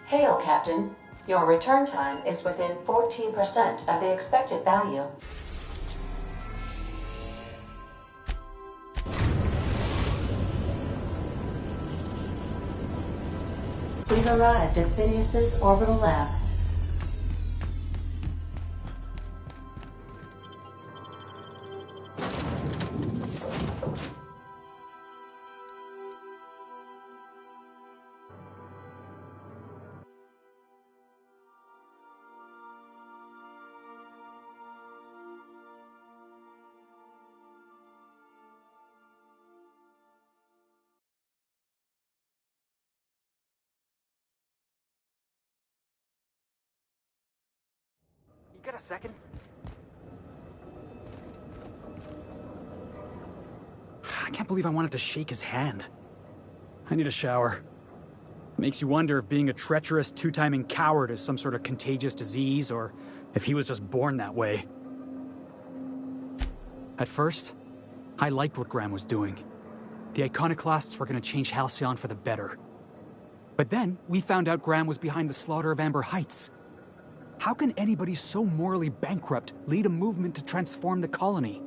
Hail, Captain. Your return time is within 14% of the expected value. We've arrived at Phineas's orbital lab. You got a second? I can't believe I wanted to shake his hand. I need a shower. It makes you wonder if being a treacherous, two-timing coward is some sort of contagious disease, or if he was just born that way. At first, I liked what Graham was doing. The Iconoclasts were going to change Halcyon for the better. But then, we found out Graham was behind the slaughter of Amber Heights. How can anybody so morally bankrupt lead a movement to transform the colony?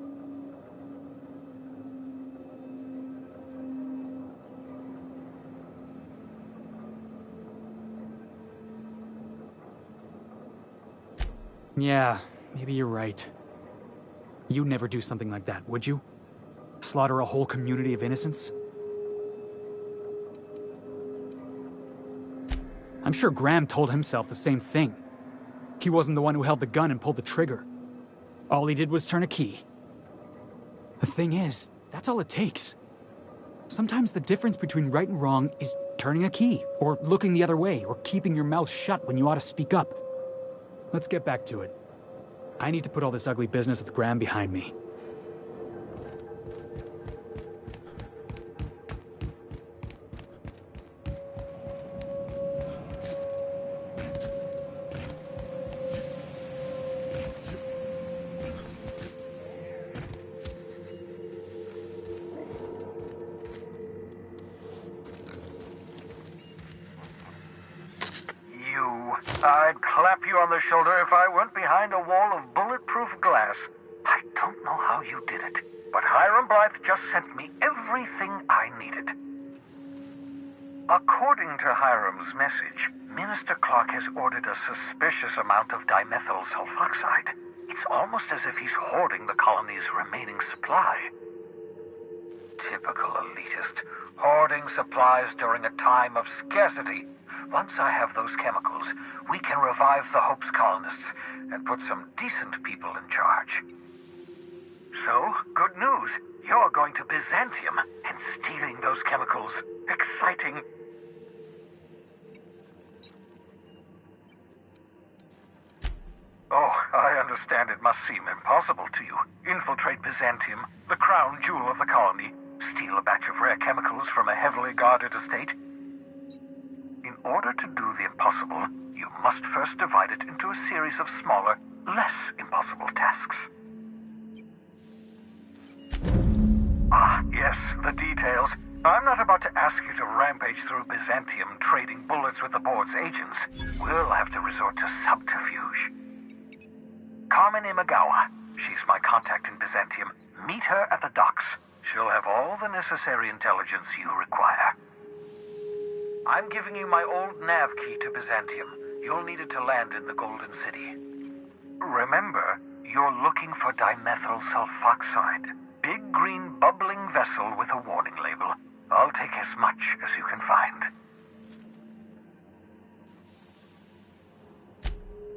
Yeah, maybe you're right. You'd never do something like that, would you? Slaughter a whole community of innocents? I'm sure Graham told himself the same thing. He wasn't the one who held the gun and pulled the trigger. All he did was turn a key. The thing is, that's all it takes. Sometimes the difference between right and wrong is turning a key, or looking the other way, or keeping your mouth shut when you ought to speak up. Let's get back to it. I need to put all this ugly business with Graham behind me. I'd clap you on the shoulder if I went behind a wall of bulletproof glass. I don't know how you did it, but Hiram Blythe just sent me everything I needed. According to Hiram's message, Minister Clark has ordered a suspicious amount of dimethyl sulfoxide. It's almost as if he's hoarding the colony's remaining supply. Typical elitist, hoarding supplies during a time of scarcity. Once I have those chemicals, we can revive the Hope's colonists and put some decent people in charge. So, good news. You're going to Byzantium, and stealing those chemicals. Exciting. Oh, I understand it must seem impossible to you. Infiltrate Byzantium, the crown jewel of the colony, steal a batch of rare chemicals from a heavily guarded estate. In order to do the impossible, you must first divide it into a series of smaller, less impossible tasks. Ah, yes, the details. I'm not about to ask you to rampage through Byzantium trading bullets with the board's agents. We'll have to resort to subterfuge. Carmen Imagawa. She's my contact in Byzantium. Meet her at the docks. She'll have all the necessary intelligence you require. I'm giving you my old nav key to Byzantium. You'll need it to land in the Golden City. Remember, you're looking for dimethyl sulfoxide. Big green bubbling vessel with a warning label. I'll take as much as you can find.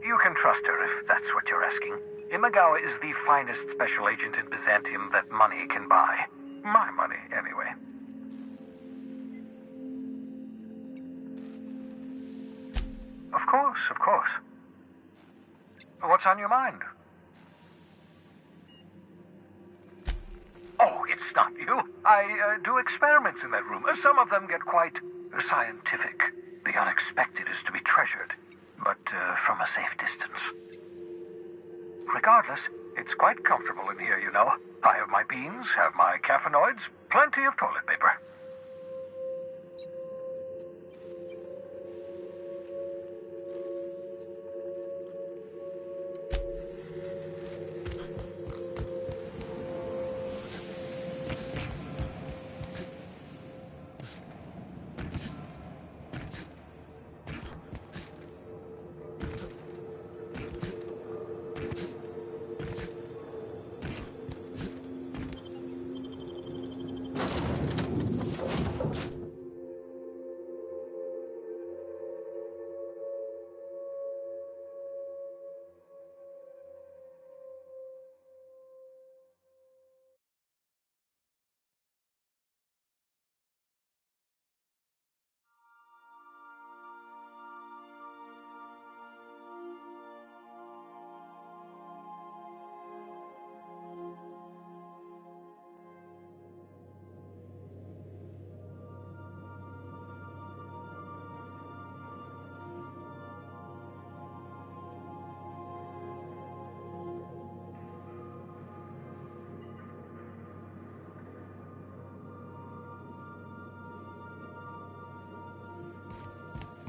You can trust her if that's what you're asking. Imagawa is the finest special agent in Byzantium that money can buy. My money, anyway. Of course, of course. What's on your mind? Oh, it's not you. I do experiments in that room. Some of them get quite scientific. The unexpected is to be treasured, but from a safe distance. Regardless, it's quite comfortable in here, you know. I have my beans, have my caffeinoids, plenty of toilet paper.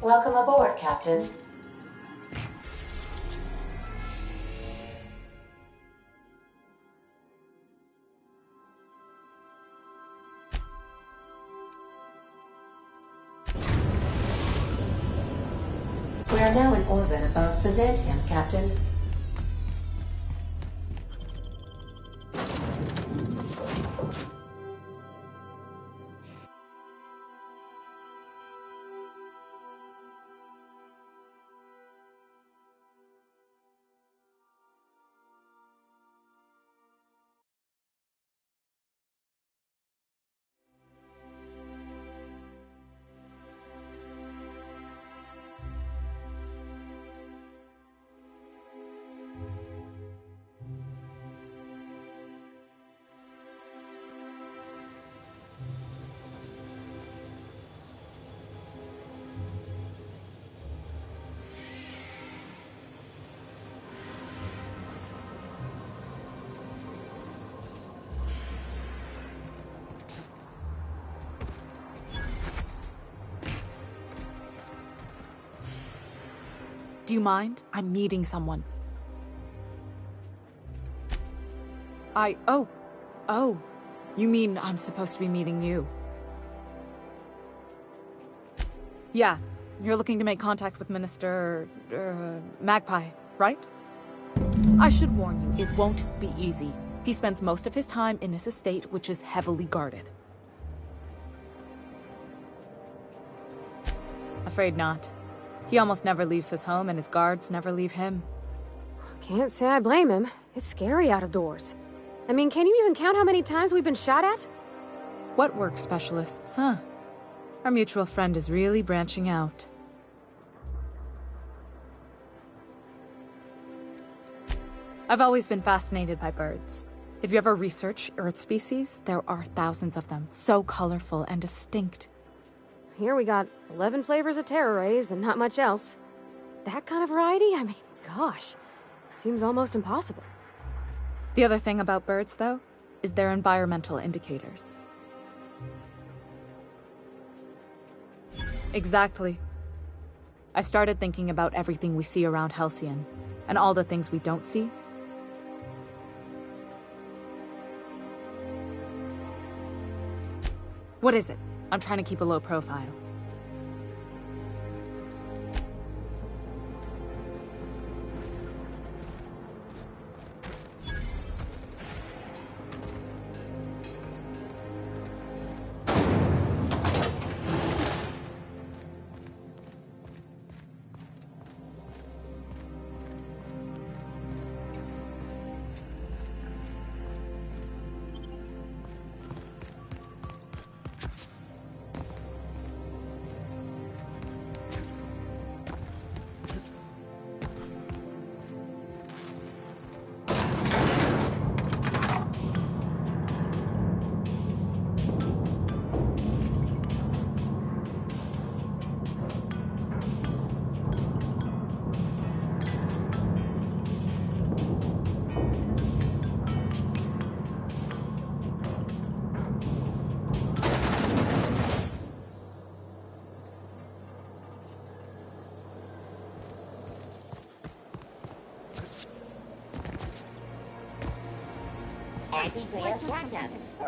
Welcome aboard, Captain. We are now in orbit above Byzantium, Captain. Do you mind? I'm meeting someone. Oh. You mean I'm supposed to be meeting you? Yeah, you're looking to make contact with Minister... Magpie, right? I should warn you, it won't be easy. He spends most of his time in his estate, which is heavily guarded. Afraid not. He almost never leaves his home, and his guards never leave him. Can't say I blame him. It's scary out of doors. I mean, can you even count how many times we've been shot at? What work specialists, huh? Our mutual friend is really branching out. I've always been fascinated by birds. If you ever research Earth species, there are thousands of them, so colorful and distinct. Here we got 11 flavors of terror rays and not much else. That kind of variety? I mean, gosh, seems almost impossible. The other thing about birds, though, is their environmental indicators. Exactly. I started thinking about everything we see around Halcyon, and all the things we don't see. What is it? I'm trying to keep a low profile.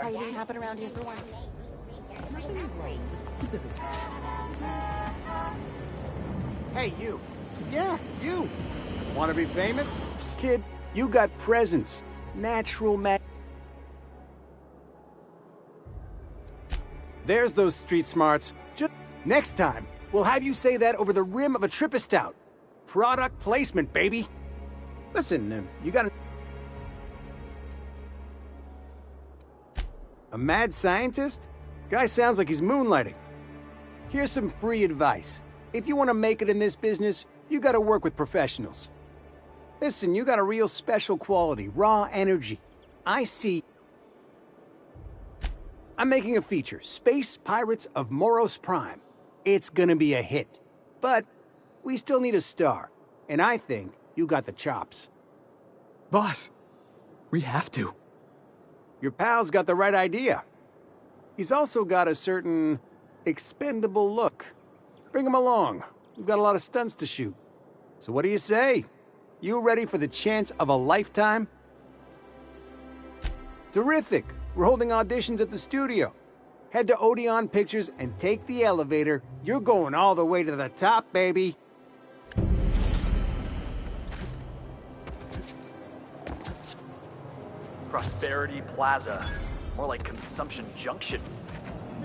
Anything happen around here for once? Hey, you. Yeah, you. Want to be famous? Kid, you got presence. Natural There's those street smarts. Just next time, we'll have you say that over the rim of a Trippa Stout. Product placement, baby. Listen, you got a mad scientist? Guy sounds like he's moonlighting. Here's some free advice. If you want to make it in this business, you gotta work with professionals. Listen, you got a real special quality, raw energy. I see. I'm making a feature, Space Pirates of Moros Prime. It's gonna be a hit. But we still need a star, and I think you got the chops. Boss, we have to. Your pal's got the right idea. He's also got a certain expendable look. Bring him along. We've got a lot of stunts to shoot. So what do you say? You ready for the chance of a lifetime? Terrific! We're holding auditions at the studio. Head to Odeon Pictures and take the elevator. You're going all the way to the top, baby. Prosperity Plaza. More like Consumption Junction.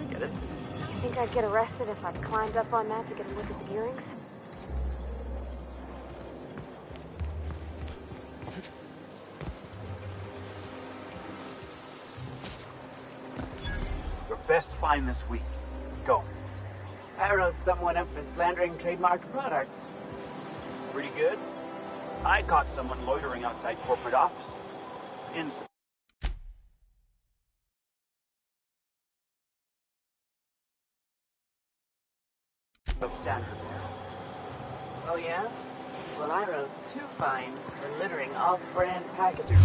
Get it? You think I'd get arrested if I climbed up on that to get a look at the gearings? Your best find this week. Go. I wrote someone up for slandering trademarked products. Pretty good. I caught someone loitering outside corporate offices. Standard. Oh yeah? Well, I wrote 2 fines for littering off-brand packaging.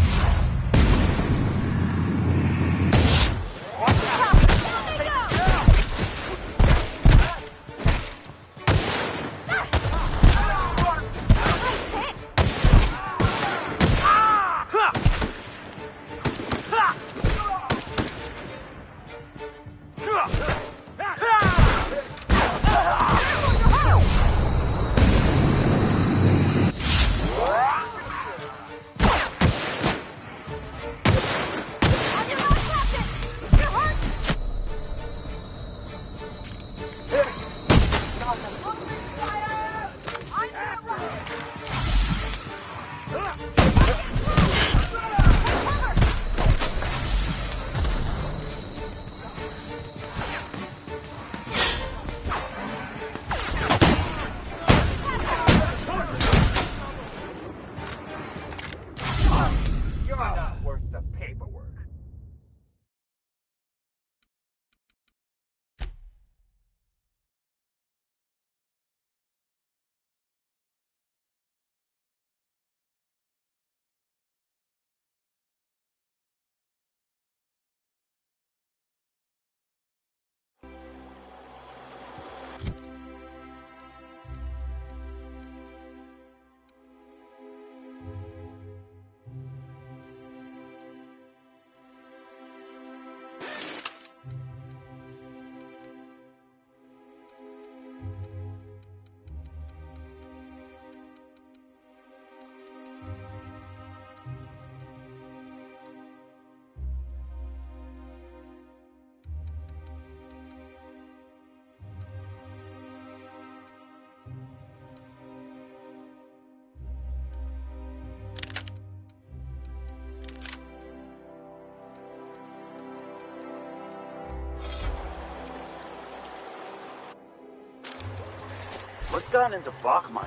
What's gone into Bachmeier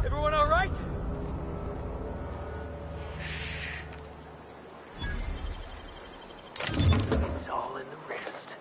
Everyone all right? It's all in the wrist.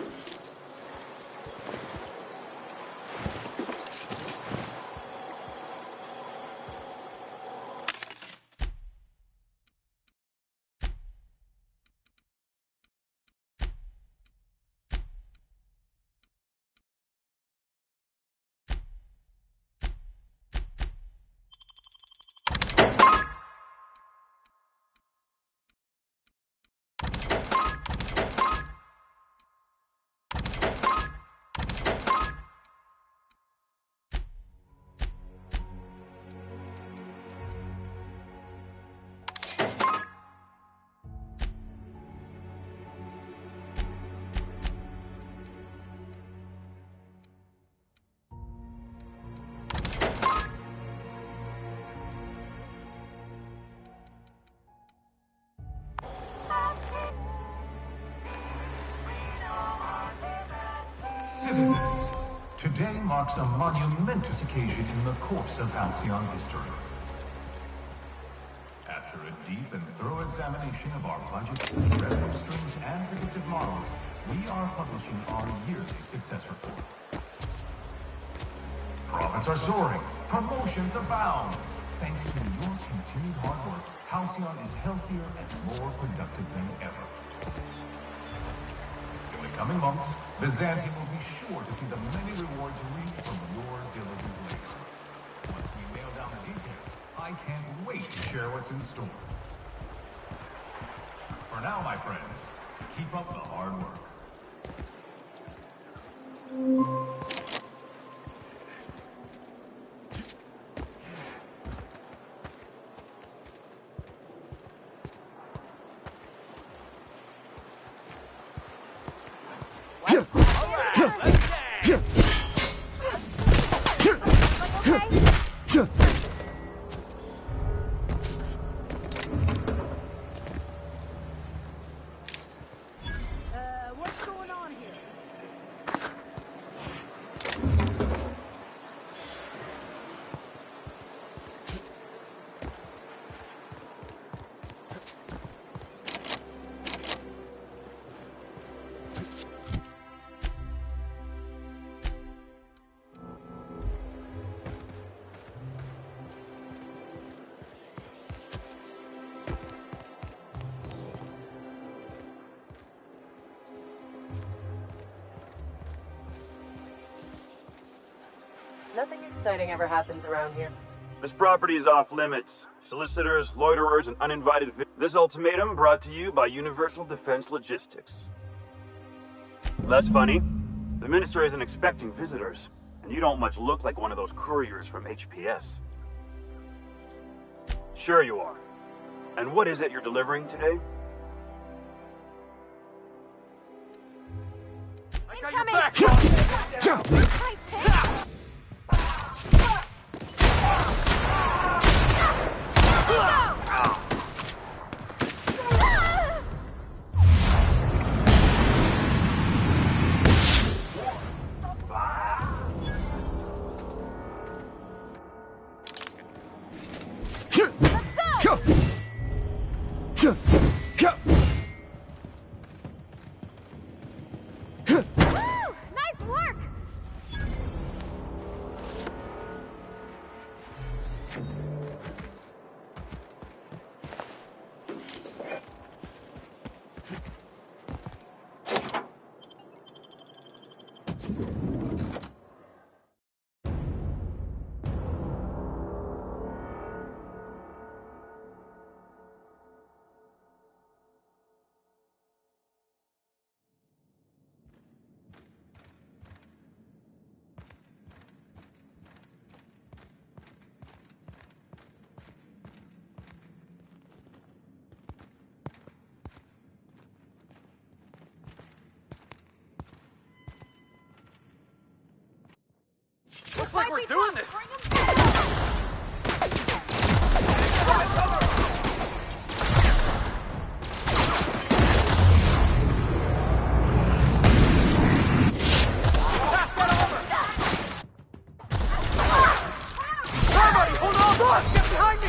Today marks a monumentous occasion in the course of Halcyon history. After a deep and thorough examination of our budget, revenue streams, and predictive models, we are publishing our yearly success report. Profits are soaring, promotions abound. Thanks to your continued hard work, Halcyon is healthier and more productive than ever. In the coming months, Byzantium will be sure to see the many rewards reaped from your diligent labor. Once we nail down the details, I can't wait to share what's in store. For now, my friends, keep up the hard work. What's going on here? Nothing exciting ever happens around here. This property is off limits. Solicitors, loiterers, and uninvited This ultimatum brought to you by Universal Defense Logistics. Less funny, the minister isn't expecting visitors, and you don't much look like one of those couriers from HPS. Sure you are. And what is it you're delivering today? I got your back! Nice work! Looks like we're doing this! Somebody, hold on! Boss, get behind me!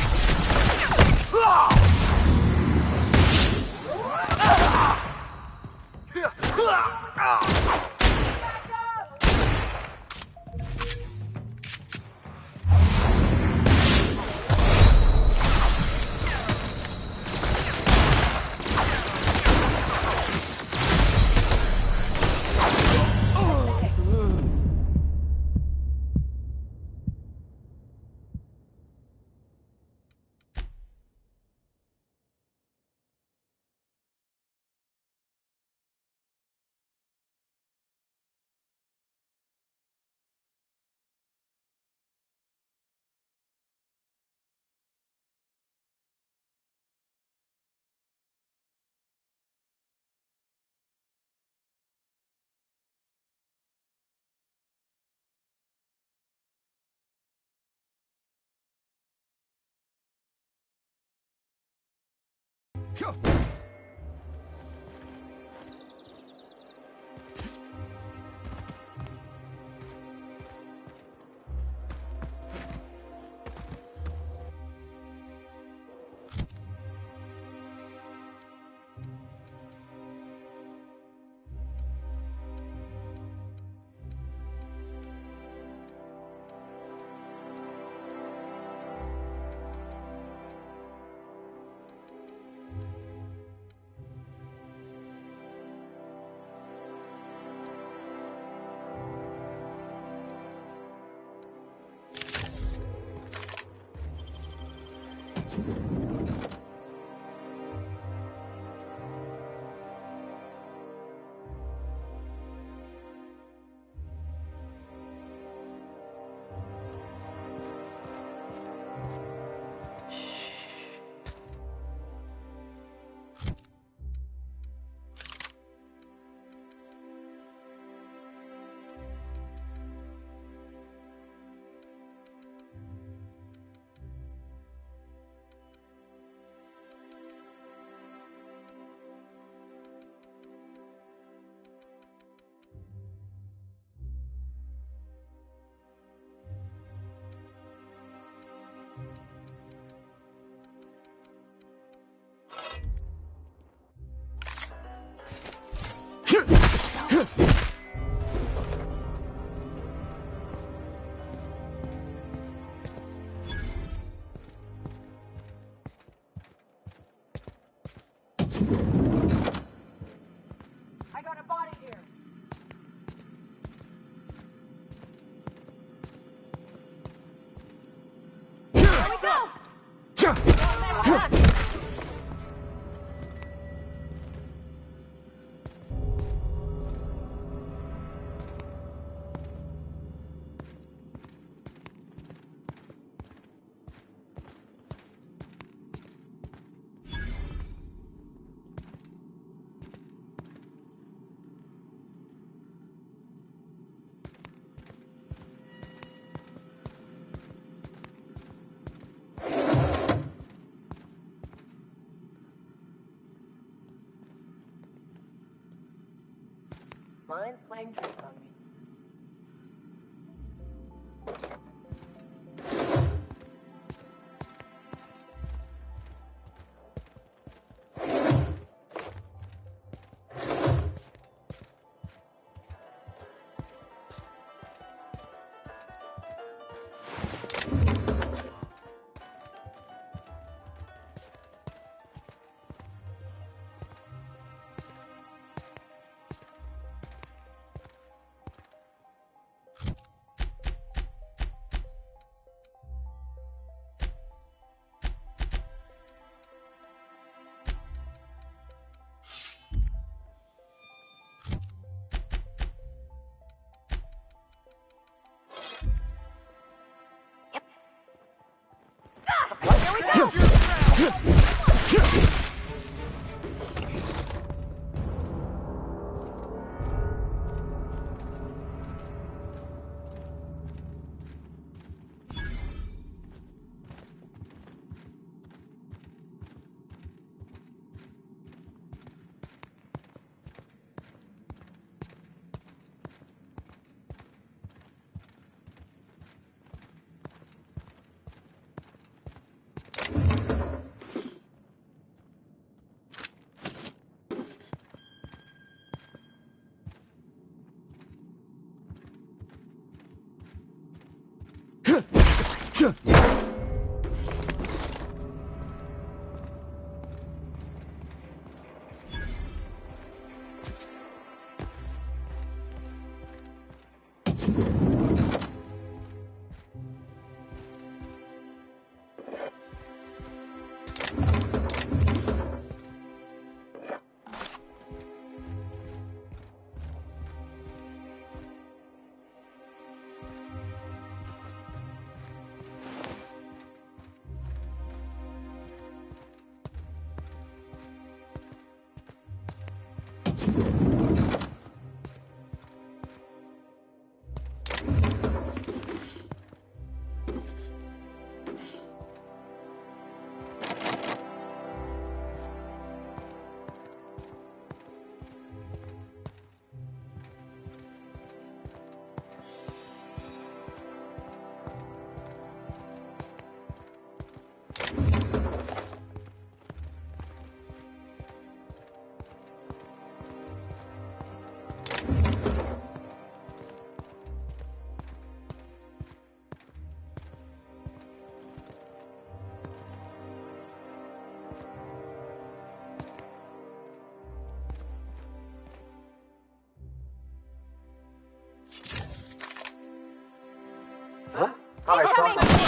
I got a body here. Here we go! Mine's playing tricks on me. Huh? Thought I saw something.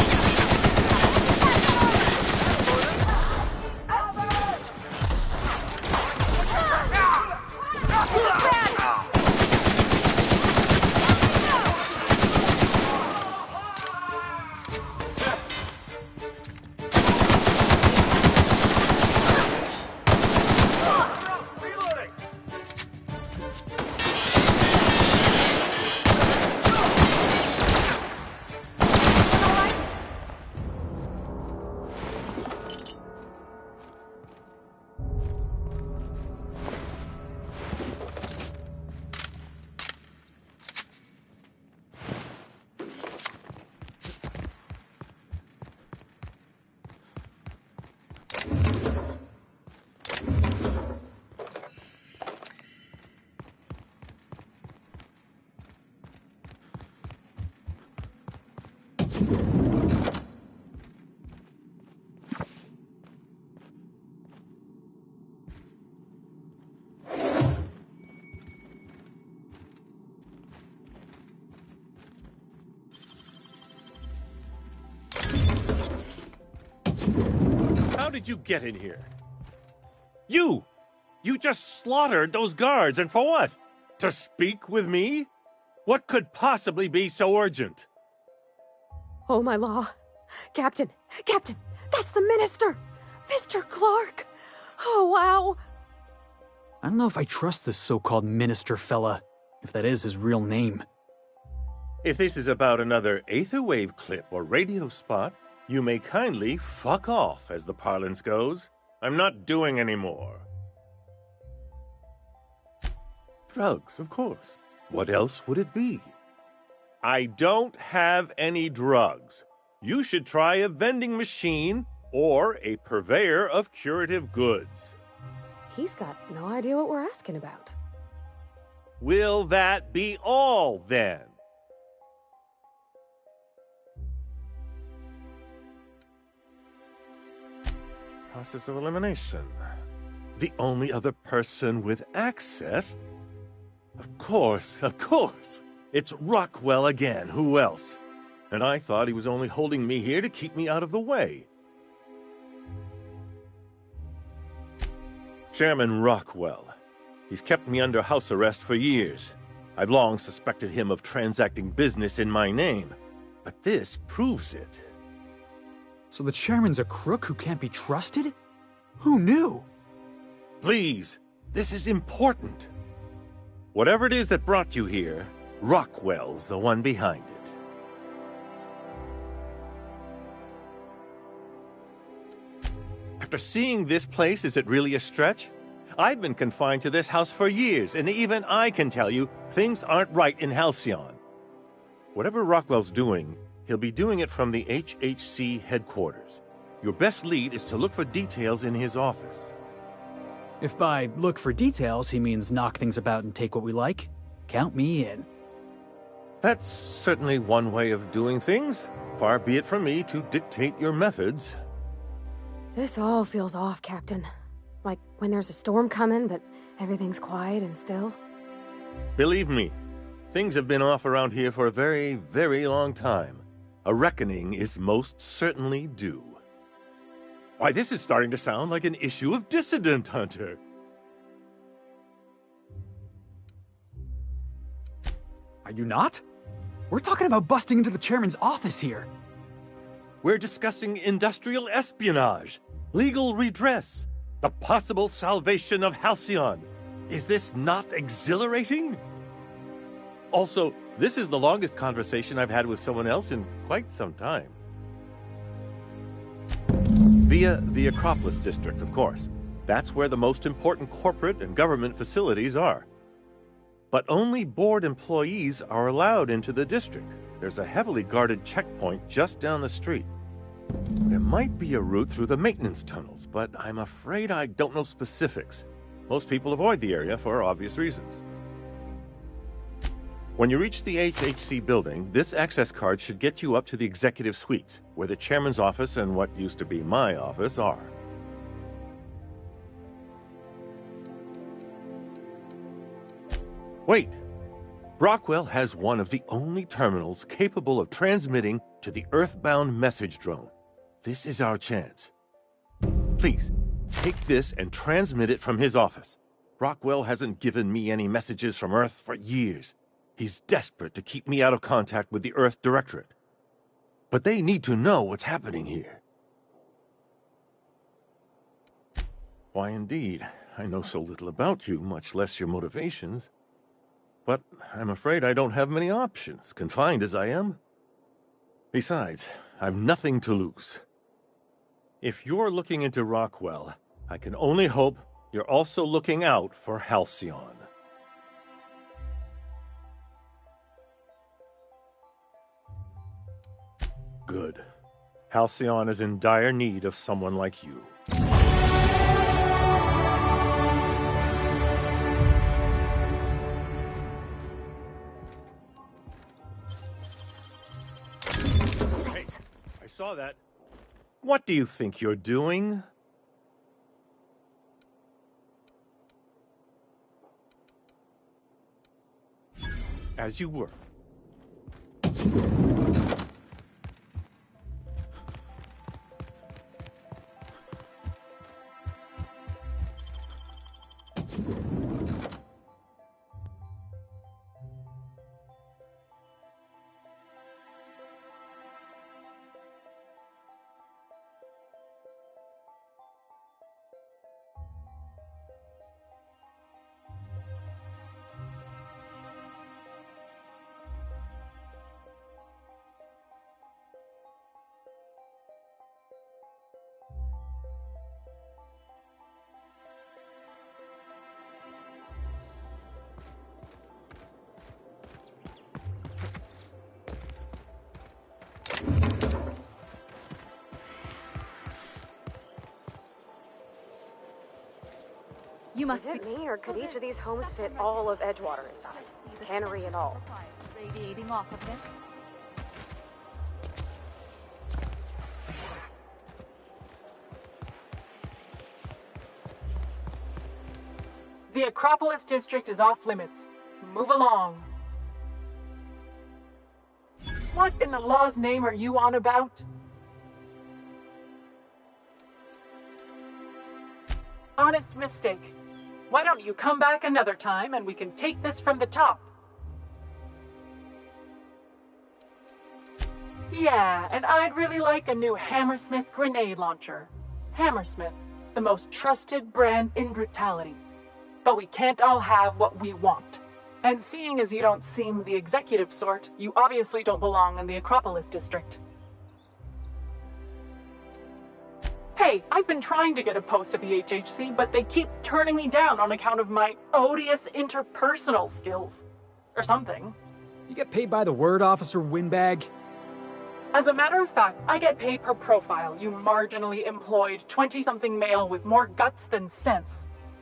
How did you get in here? You! You just slaughtered those guards, and for what? To speak with me? What could possibly be so urgent? Oh, my law. Captain! Captain! That's the minister! Mr. Clark! Oh, wow! I don't know if I trust this so-called minister fella, if that is his real name. If this is about another Aetherwave clip or radio spot, you may kindly fuck off, as the parlance goes. I'm not doing any more. Drugs, of course. What else would it be? I don't have any drugs. You should try a vending machine or a purveyor of curative goods. He's got no idea what we're asking about. Will that be all, then? Process of elimination. The only other person with access? Of course. It's Rockwell again. Who else? And I thought he was only holding me here to keep me out of the way. Chairman Rockwell. He's kept me under house arrest for years. I've long suspected him of transacting business in my name, but this proves it. So the chairman's a crook who can't be trusted? Who knew? Please, this is important. Whatever it is that brought you here, Rockwell's the one behind it. After seeing this place, is it really a stretch? I've been confined to this house for years, and even I can tell you, things aren't right in Halcyon. Whatever Rockwell's doing, he'll be doing it from the HHC headquarters. Your best lead is to look for details in his office. If by look for details he means knock things about and take what we like, count me in. That's certainly one way of doing things. Far be it from me to dictate your methods. This all feels off, Captain. Like when there's a storm coming, but everything's quiet and still. Believe me, things have been off around here for a very, very long time. A reckoning is most certainly due. Why, this is starting to sound like an issue of Dissident Hunter. Are you not? We're talking about busting into the chairman's office here. We're discussing industrial espionage, legal redress, the possible salvation of Halcyon. Is this not exhilarating? Also, this is the longest conversation I've had with someone else in quite some time. Via the Acropolis District, of course. That's where the most important corporate and government facilities are. But only board employees are allowed into the district. There's a heavily guarded checkpoint just down the street. There might be a route through the maintenance tunnels, but I'm afraid I don't know specifics. Most people avoid the area for obvious reasons. When you reach the HHC building, this access card should get you up to the executive suites, where the chairman's office and what used to be my office are. Wait! Rockwell has one of the only terminals capable of transmitting to the Earthbound message drone. This is our chance. Please, take this and transmit it from his office. Rockwell hasn't given me any messages from Earth for years. He's desperate to keep me out of contact with the Earth Directorate. But they need to know what's happening here. Why, indeed. I know so little about you, much less your motivations. But I'm afraid I don't have many options, confined as I am. Besides, I've nothing to lose. If you're looking into Rockwell, I can only hope you're also looking out for Halcyon. Good. Halcyon is in dire need of someone like you. Hey, I saw that. What do you think you're doing? As you were. You must Is it me, or could each of these homes fit all of Edgewater inside? Cannery and all. Radiating off of them. The Acropolis district is off limits. Move along. What in the law's name are you on about? Honest mistake. Why don't you come back another time and we can take this from the top? Yeah, and I'd really like a new Hammersmith grenade launcher. Hammersmith, the most trusted brand in brutality. But we can't all have what we want. And seeing as you don't seem the executive sort, you obviously don't belong in the Acropolis district. Hey, I've been trying to get a post at the HHC, but they keep turning me down on account of my odious interpersonal skills. Or something. You get paid by the word, Officer Windbag? As a matter of fact, I get paid per profile, you marginally employed 20-something male with more guts than sense.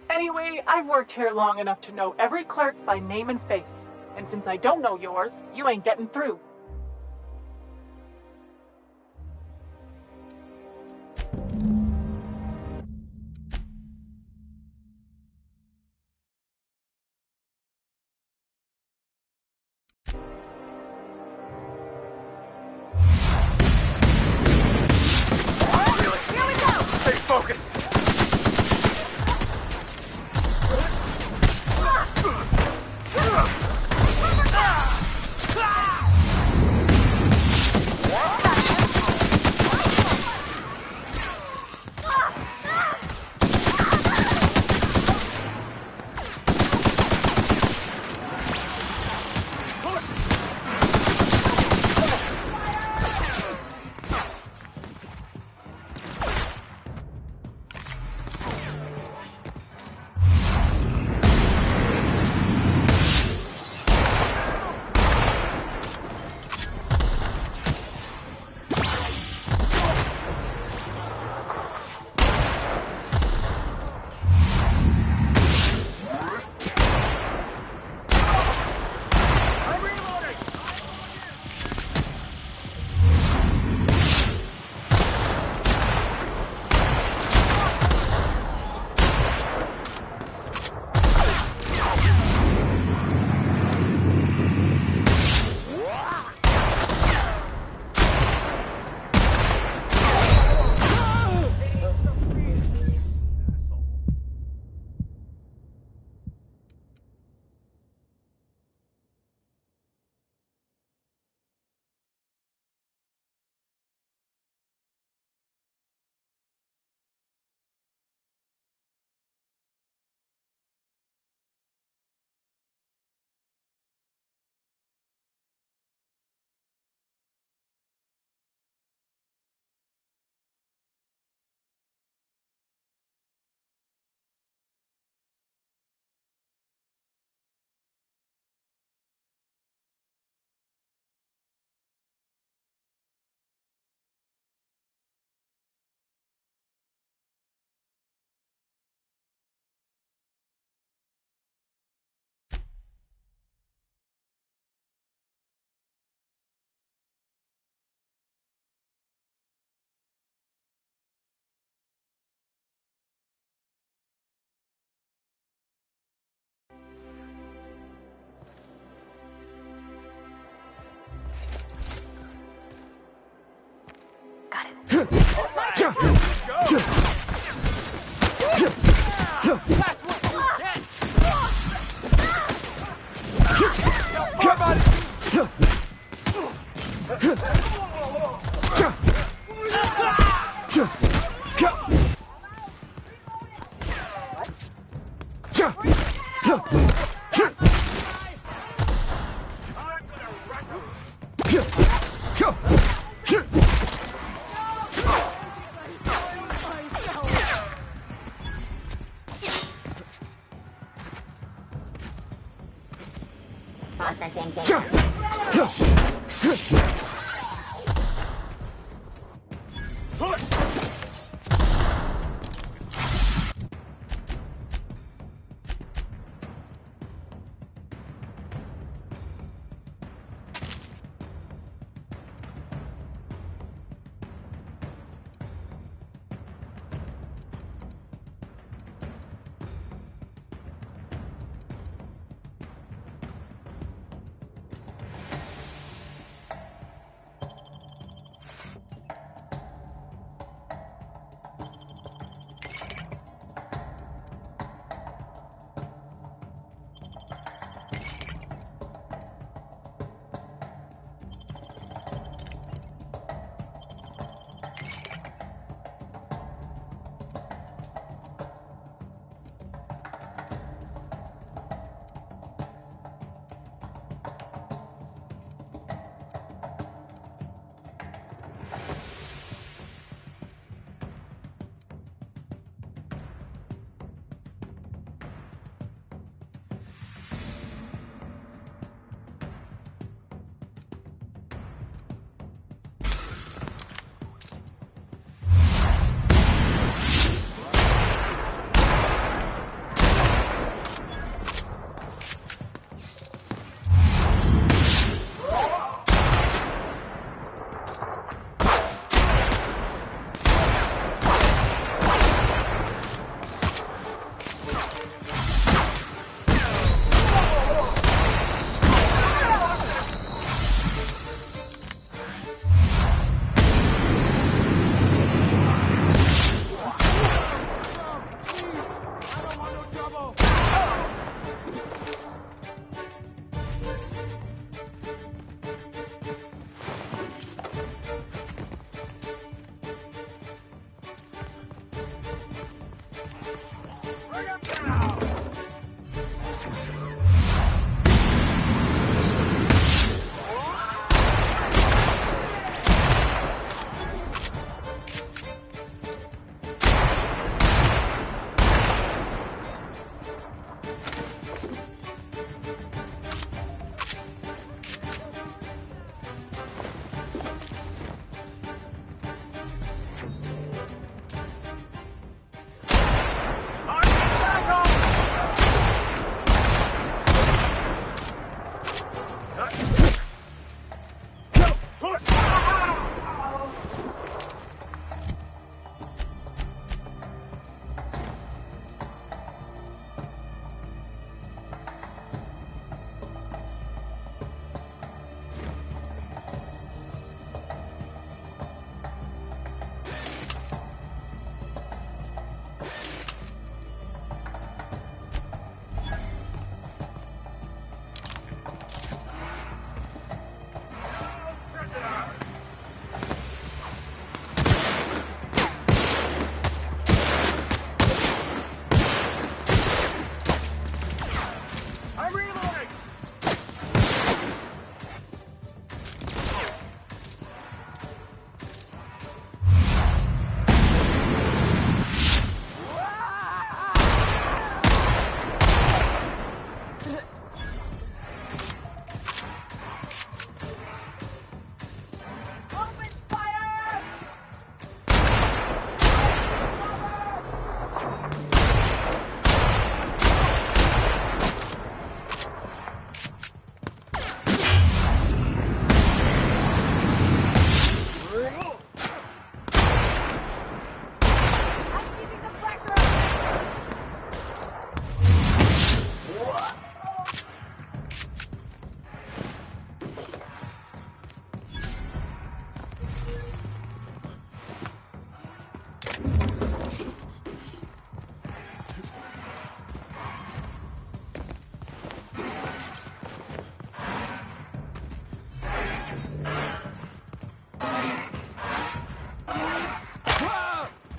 Anyway, I've worked here long enough to know every clerk by name and face. And since I don't know yours, you ain't getting through. Stay focused. Processing data.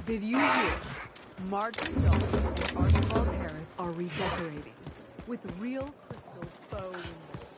Did you hear? Martin Dawson and Archibald Harris are redecorating with real crystal faux windows.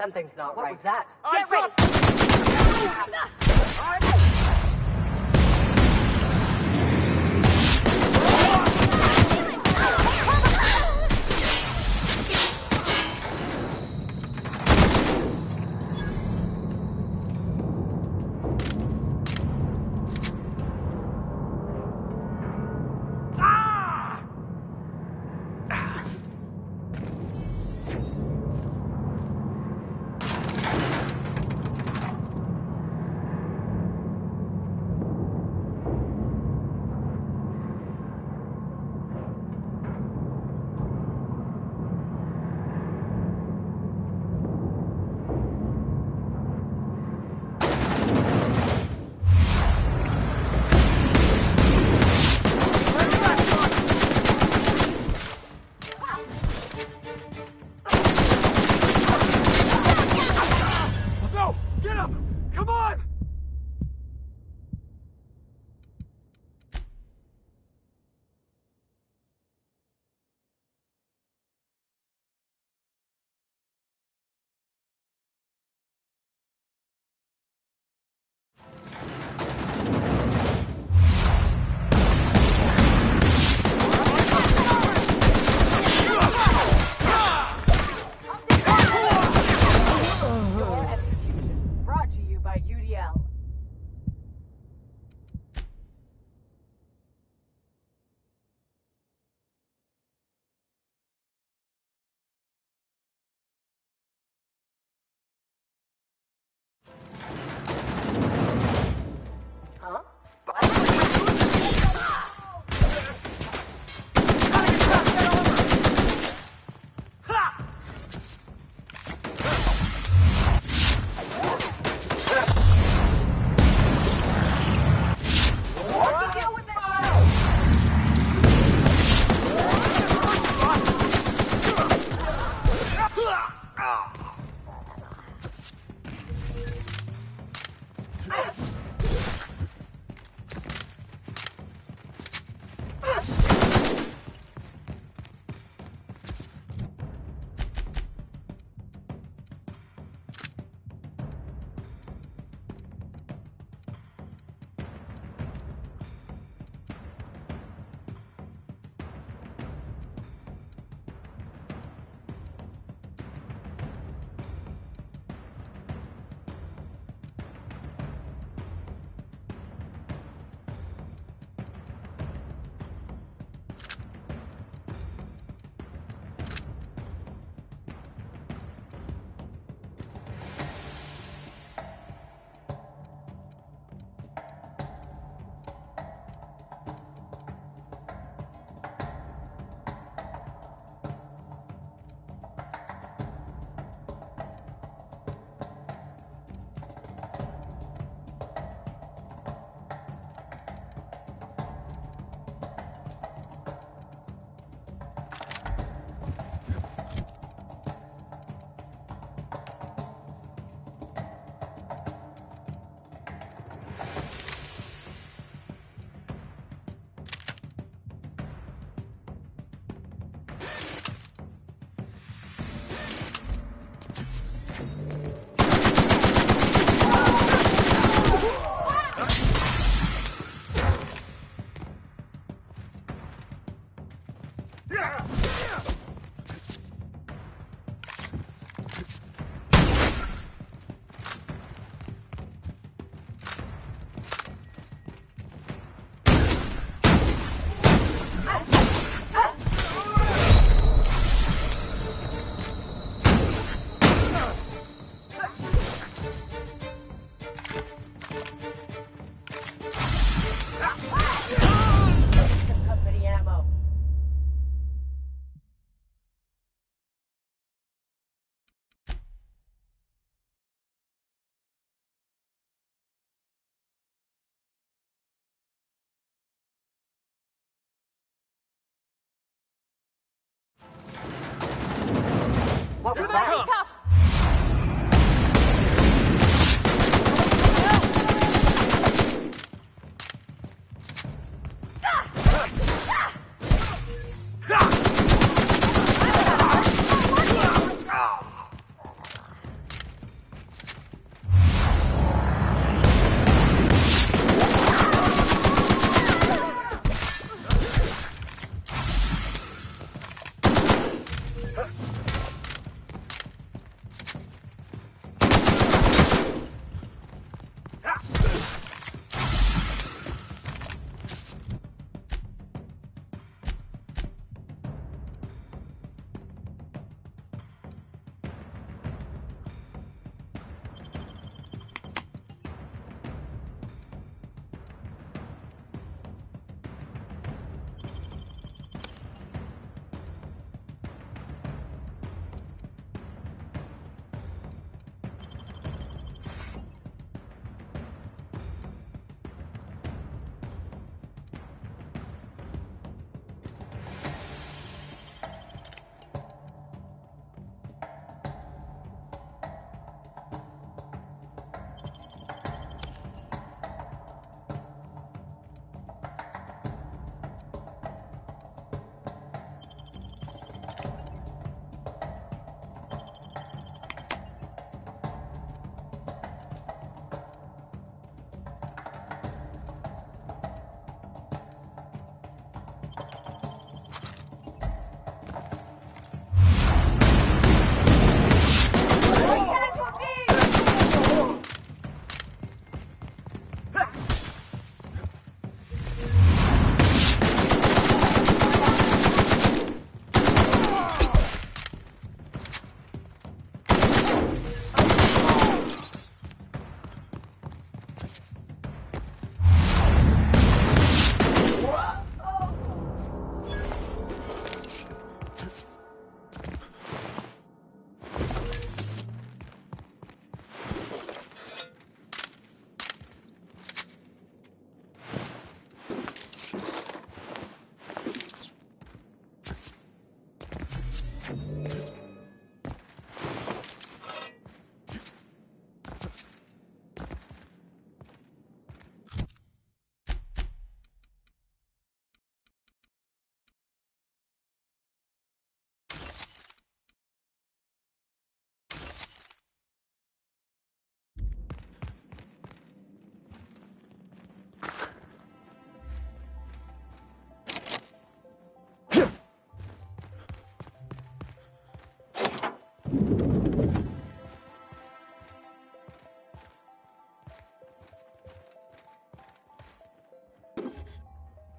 Something's not right. What was that? Get ready! What was that?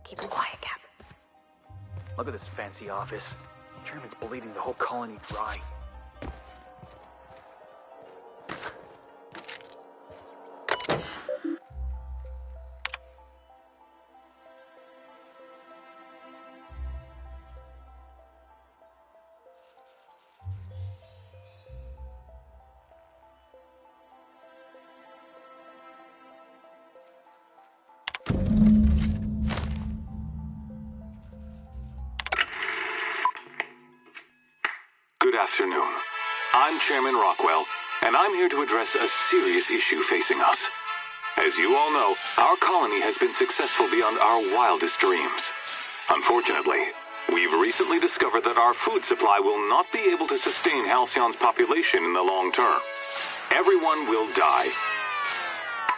Keep it quiet, Cap. Look at this fancy office. Chairman's bleeding the whole colony dry. Good afternoon. I'm Chairman Rockwell, and I'm here to address a serious issue facing us. As you all know, our colony has been successful beyond our wildest dreams. Unfortunately, we've recently discovered that our food supply will not be able to sustain Halcyon's population in the long term. Everyone will die.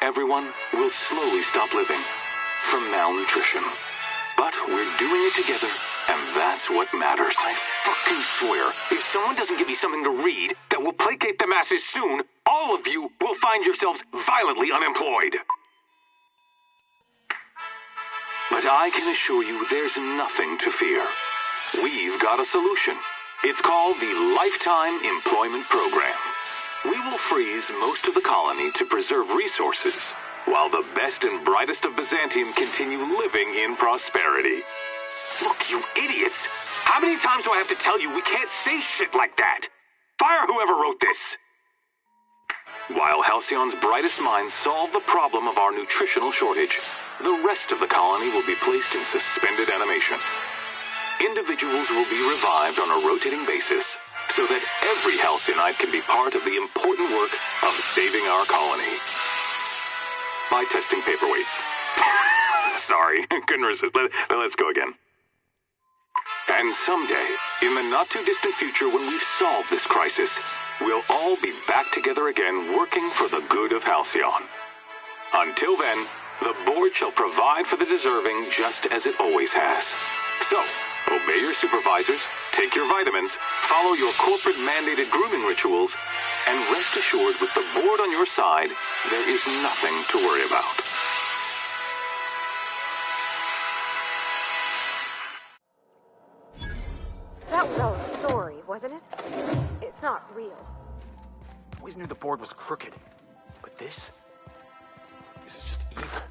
Everyone will slowly stop living from malnutrition. But we're doing it together, and that's what matters. I fucking swear, if someone doesn't give me something to read that will placate the masses soon, all of you will find yourselves violently unemployed. But I can assure you there's nothing to fear. We've got a solution. It's called the Lifetime Employment Program. We will freeze most of the colony to preserve resources, while the best and brightest of Byzantium continue living in prosperity. Look, you idiots! How many times do I have to tell you we can't say shit like that? Fire whoever wrote this! While Halcyon's brightest minds solve the problem of our nutritional shortage, the rest of the colony will be placed in suspended animation. Individuals will be revived on a rotating basis, so that every Halcyonite can be part of the important work of saving our colony. By testing paperweights. Sorry, couldn't resist. Let's go again. And someday, in the not-too-distant future when we've solved this crisis, we'll all be back together again working for the good of Halcyon. Until then, the board shall provide for the deserving just as it always has. So, obey your supervisors, take your vitamins, follow your corporate-mandated grooming rituals, and rest assured with the board on your side, there is nothing to worry about. That was all a story, wasn't it? It's not real. Always knew the board was crooked. But this is just evil.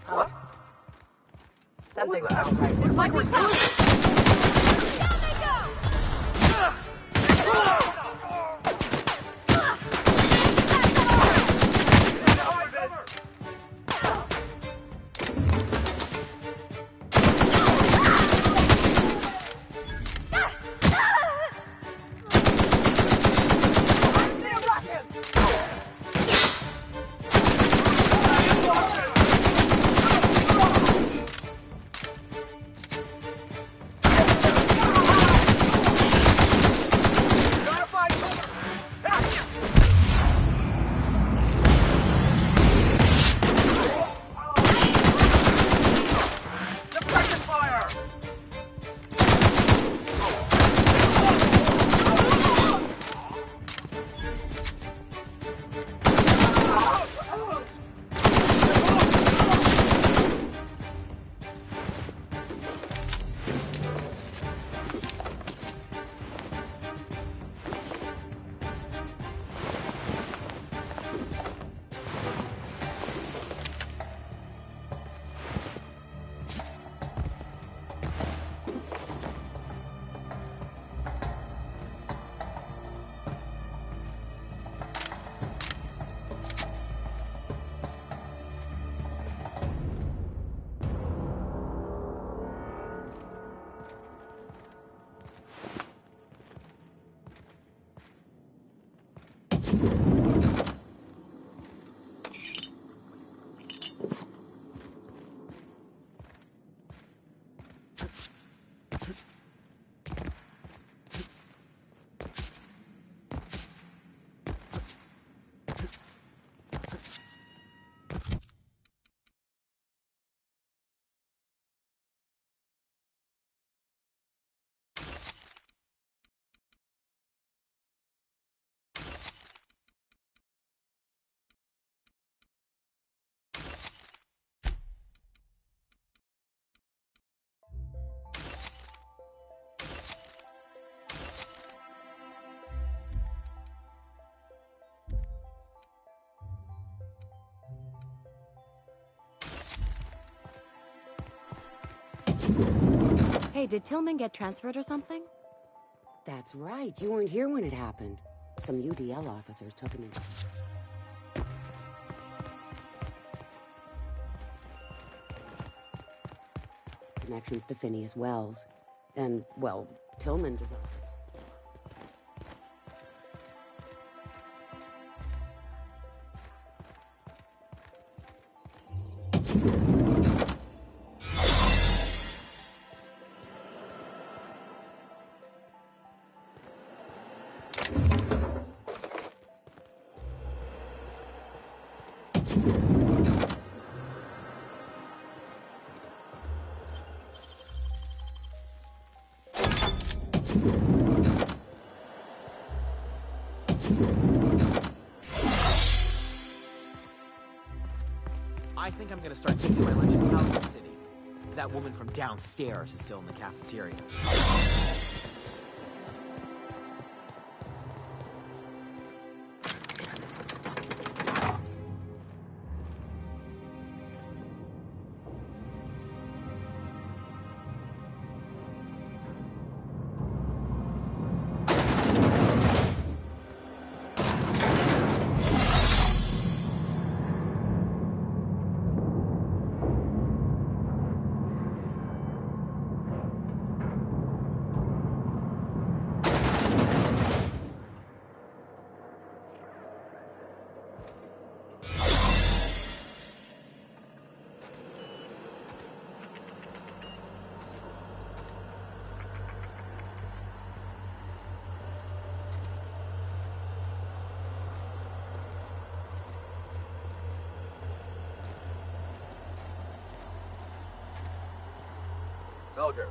What? Something's not right. Looks like we found Hey, did Tillman get transferred or something? That's right. You weren't here when it happened. Some UDL officers took him in. Connections to Phineas Wells. And, well, Tillman deserves it. I think I'm gonna start taking my lunches out of the city. That woman from downstairs is still in the cafeteria. Soldier.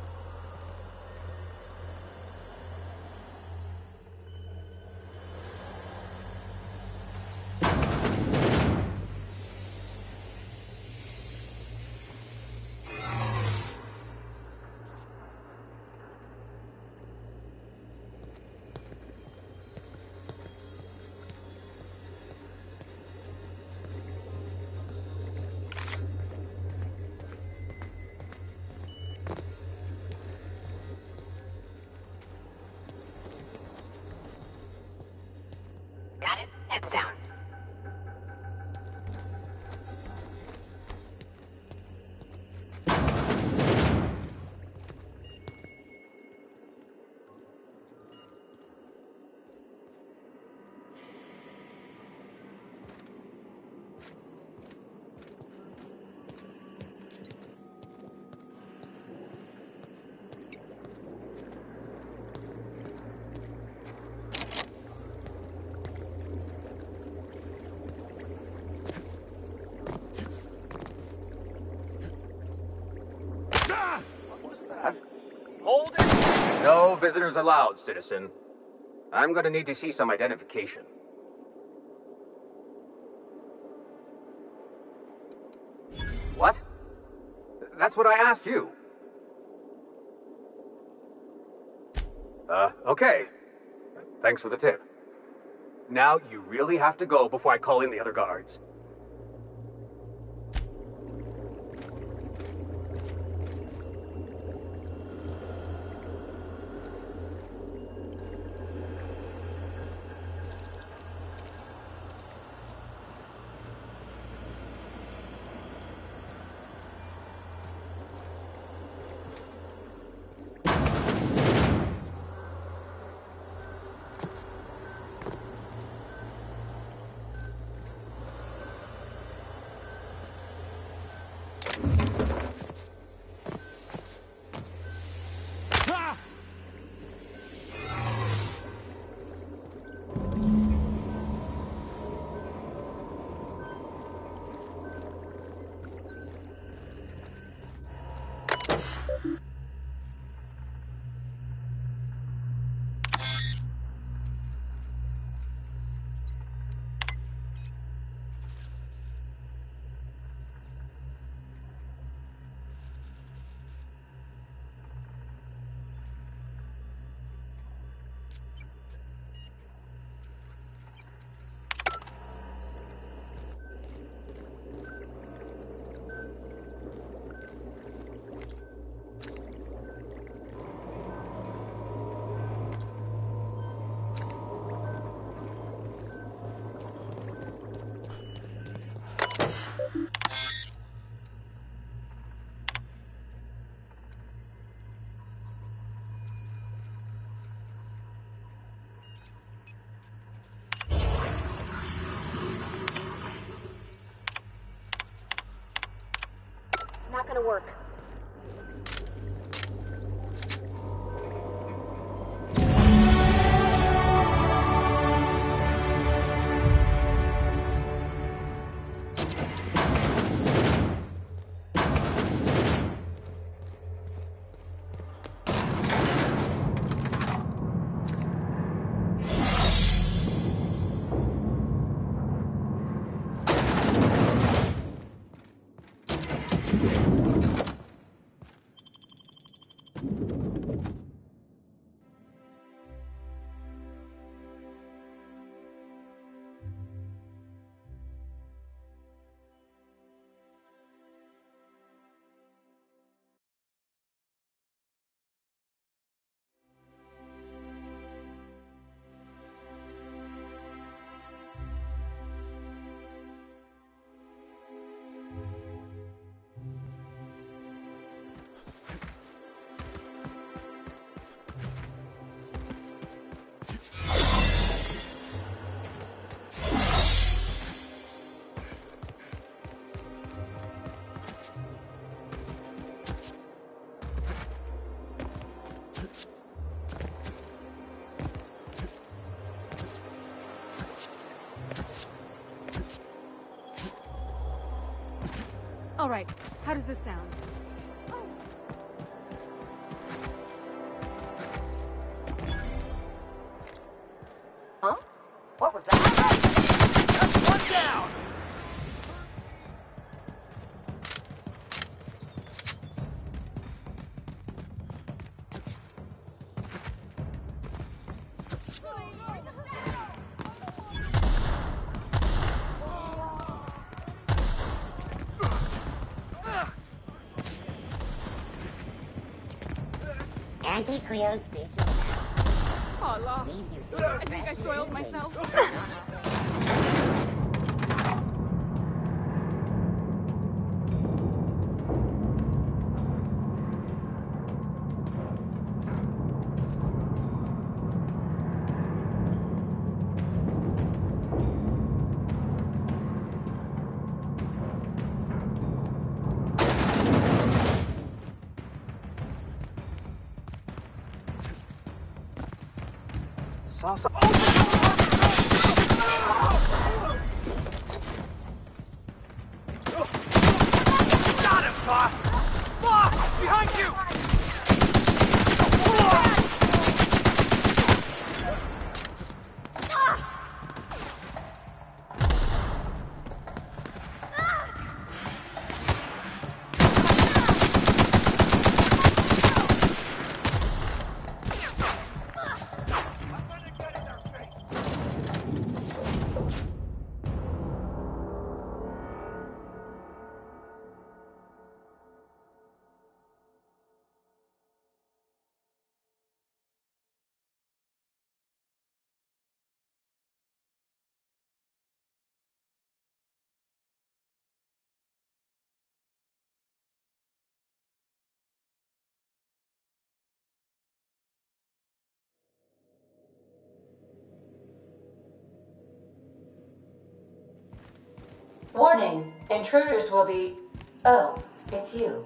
Heads down. Hold it! No visitors allowed, citizen. I'm gonna need to see some identification. What? That's what I asked you. Okay. Thanks for the tip. Now you really have to go before I call in the other guards. Not gonna work. All right, how does this sound? Huh? What was that? That's one down! Anti-Cleo spatial map. Oh, I think I soiled myself. Salsa. Got him, boss! Boss! Behind you! Warning, intruders will be... Oh, it's you.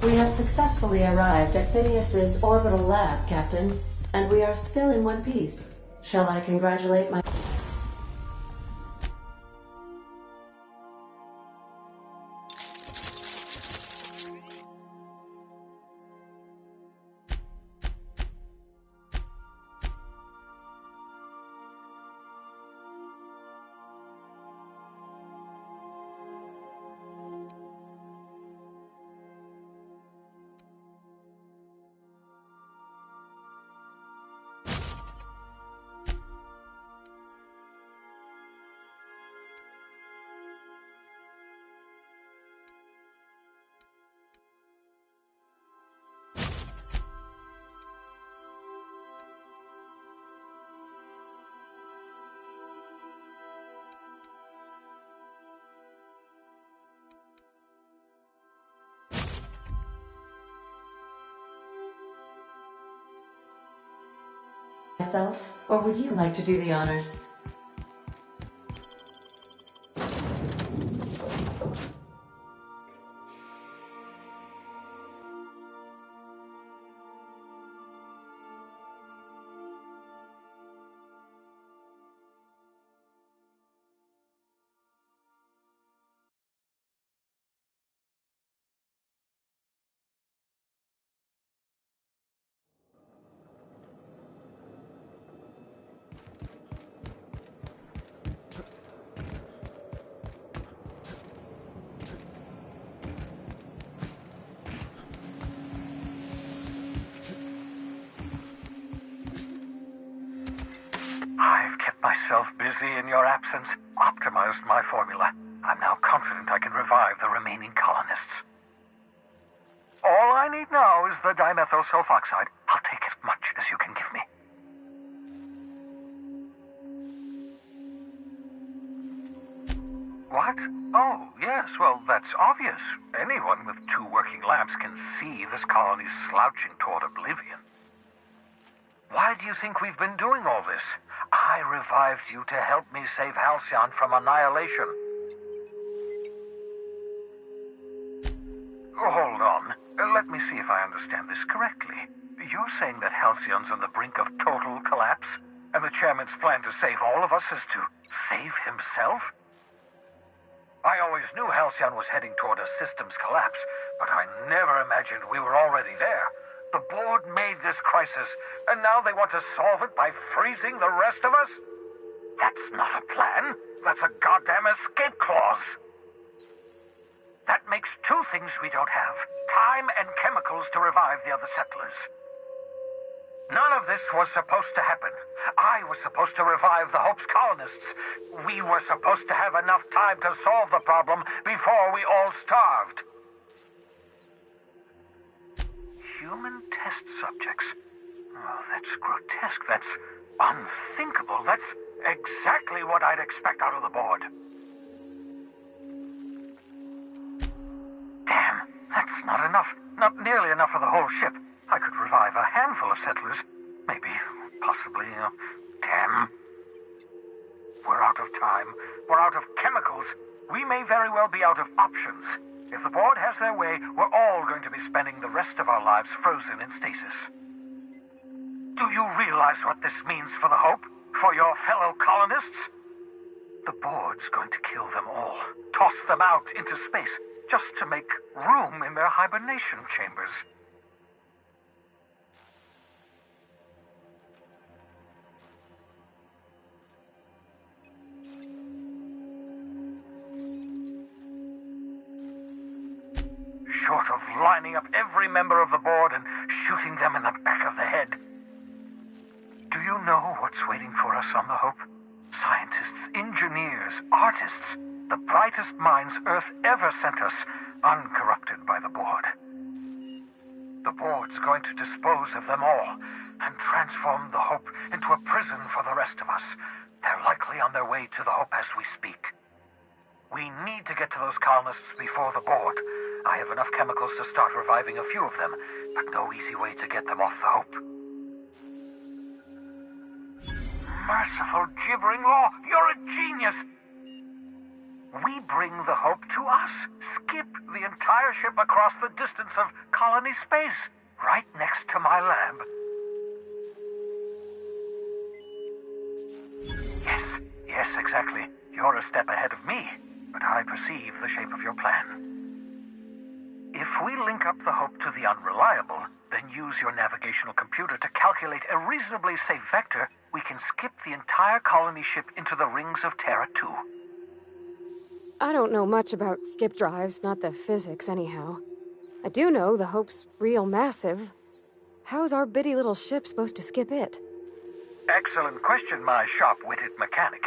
We have successfully arrived at Phineas's orbital lab, Captain, and we are still in one piece. Shall I congratulate my... myself, or would you like to do the honors? I've kept myself busy in your absence, optimized my formula. I'm now confident I can revive the remaining colonists. All I need now is the dimethyl sulfoxide. I'll take as much as you can give me. What? Oh, yes, well, that's obvious. Anyone with 2 working labs can see this colony's slouching toward oblivion. Why do you think we've been doing all this? I revived you to help me save Halcyon from annihilation. Hold on. Let me see if I understand this correctly. You're saying that Halcyon's on the brink of total collapse, and the chairman's plan to save all of us is to save himself? I always knew Halcyon was heading toward a systems collapse, but I never imagined we were already there. The board made this crisis, and now they want to solve it by freezing the rest of us? That's not a plan. That's a goddamn escape clause. That makes 2 things we don't have. Time and chemicals to revive the other settlers. None of this was supposed to happen. I was supposed to revive the Hope's colonists. We were supposed to have enough time to solve the problem before we all starved. Human test subjects. Oh, that's grotesque. That's unthinkable. That's exactly what I'd expect out of the board. Damn, that's not enough. Not nearly enough for the whole ship. I could revive a handful of settlers. Maybe, possibly, damn. We're out of time. We're out of chemicals. We may very well be out of options. If the board has their way, we're all going to be spending the rest of our lives frozen in stasis. Do you realize what this means for the Hope? For your fellow colonists? The board's going to kill them all. Toss them out into space, just to make room in their hibernation chambers. Short of lining up every member of the board and shooting them in the back of the head. Do you know what's waiting for us on the Hope? Scientists, engineers, artists, the brightest minds Earth ever sent us, uncorrupted by the board. The board's going to dispose of them all and transform the Hope into a prison for the rest of us. They're likely on their way to the Hope as we speak. We need to get to those colonists before the board. I have enough chemicals to start reviving a few of them, but no easy way to get them off the Hope. Merciful gibbering law, you're a genius! We bring the Hope to us, skip the entire ship across the distance of colony space, right next to my lab. Yes, exactly. You're a step ahead of me, but I perceive the shape of your plan. If we link up the Hope to the Unreliable, then use your navigational computer to calculate a reasonably safe vector, we can skip the entire colony ship into the rings of Terra 2. I don't know much about skip drives, not the physics anyhow. I do know the Hope's real massive. How's our bitty little ship supposed to skip it? Excellent question, my sharp-witted mechanic.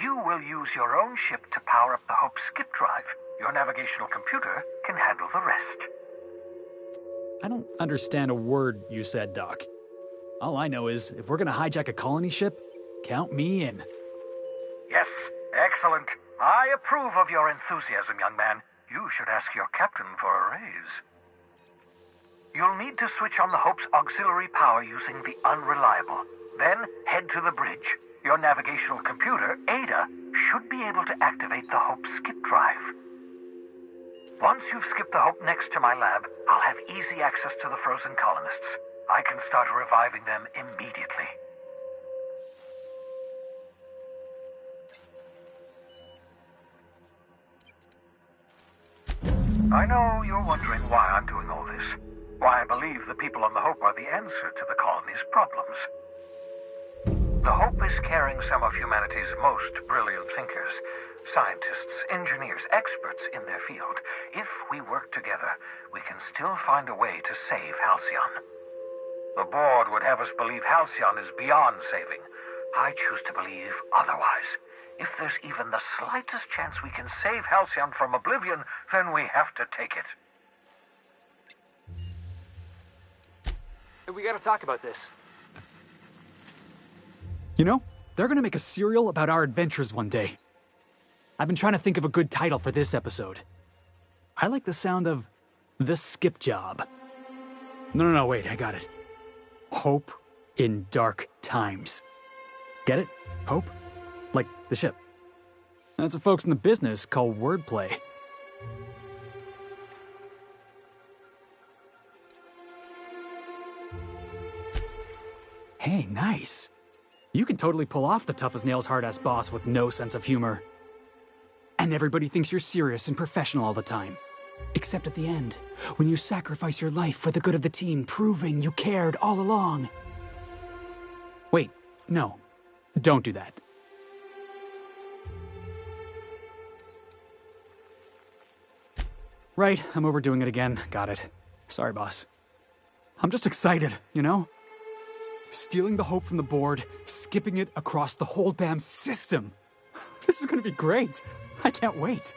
You will use your own ship to power up the Hope's skip drive. Your navigational computer can handle the rest. I don't understand a word you said, Doc. All I know is, if we're gonna hijack a colony ship, count me in. Yes, excellent. I approve of your enthusiasm, young man. You should ask your captain for a raise. You'll need to switch on the Hope's auxiliary power using the Unreliable. Then head to the bridge. Your navigational computer, Ada, should be able to activate the Hope's skip drive. Once you've skipped the Hope next to my lab, I'll have easy access to the frozen colonists. I can start reviving them immediately. I know you're wondering why I'm doing all this. Why I believe the people on the Hope are the answer to the colony's problems. The Hope is carrying some of humanity's most brilliant thinkers. Scientists, engineers, experts in their field. If we work together, we can still find a way to save Halcyon. The board would have us believe Halcyon is beyond saving. I choose to believe otherwise. If there's even the slightest chance we can save Halcyon from oblivion, then we have to take it. We gotta talk about this. You know, they're gonna make a serial about our adventures one day. I've been trying to think of a good title for this episode. I like the sound of The Skip Job. No, wait, I got it. Hope in Dark Times. Get it? Hope? Like the ship. That's what folks in the business call wordplay. Hey, nice. You can totally pull off the tough-as-nails hard-ass boss with no sense of humor. And everybody thinks you're serious and professional all the time. Except at the end, when you sacrifice your life for the good of the team, proving you cared all along. Wait, no. Don't do that. Right, I'm overdoing it again. Got it. Sorry, boss. I'm just excited, you know? Stealing the Hope from the board, skipping it across the whole damn system. This is gonna be great. I can't wait.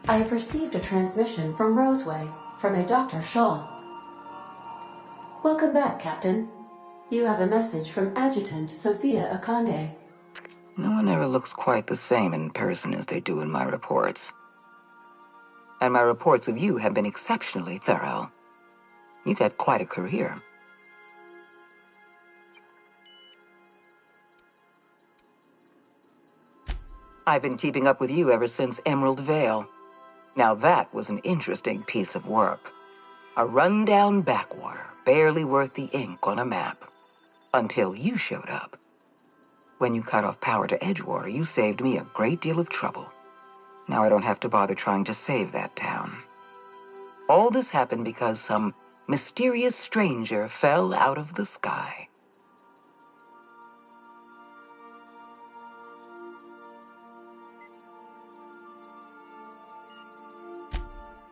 I have received a transmission from Roseway, from a Dr. Shaw. Welcome back, Captain. You have a message from Adjutant Sophia Akande. No one ever looks quite the same in person as they do in my reports. And my reports of you have been exceptionally thorough. You've had quite a career. I've been keeping up with you ever since Emerald Vale. Now that was an interesting piece of work. A rundown backwater, barely worth the ink on a map. Until you showed up. When you cut off power to Edgewater, you saved me a great deal of trouble. Now I don't have to bother trying to save that town. All this happened because some mysterious stranger fell out of the sky.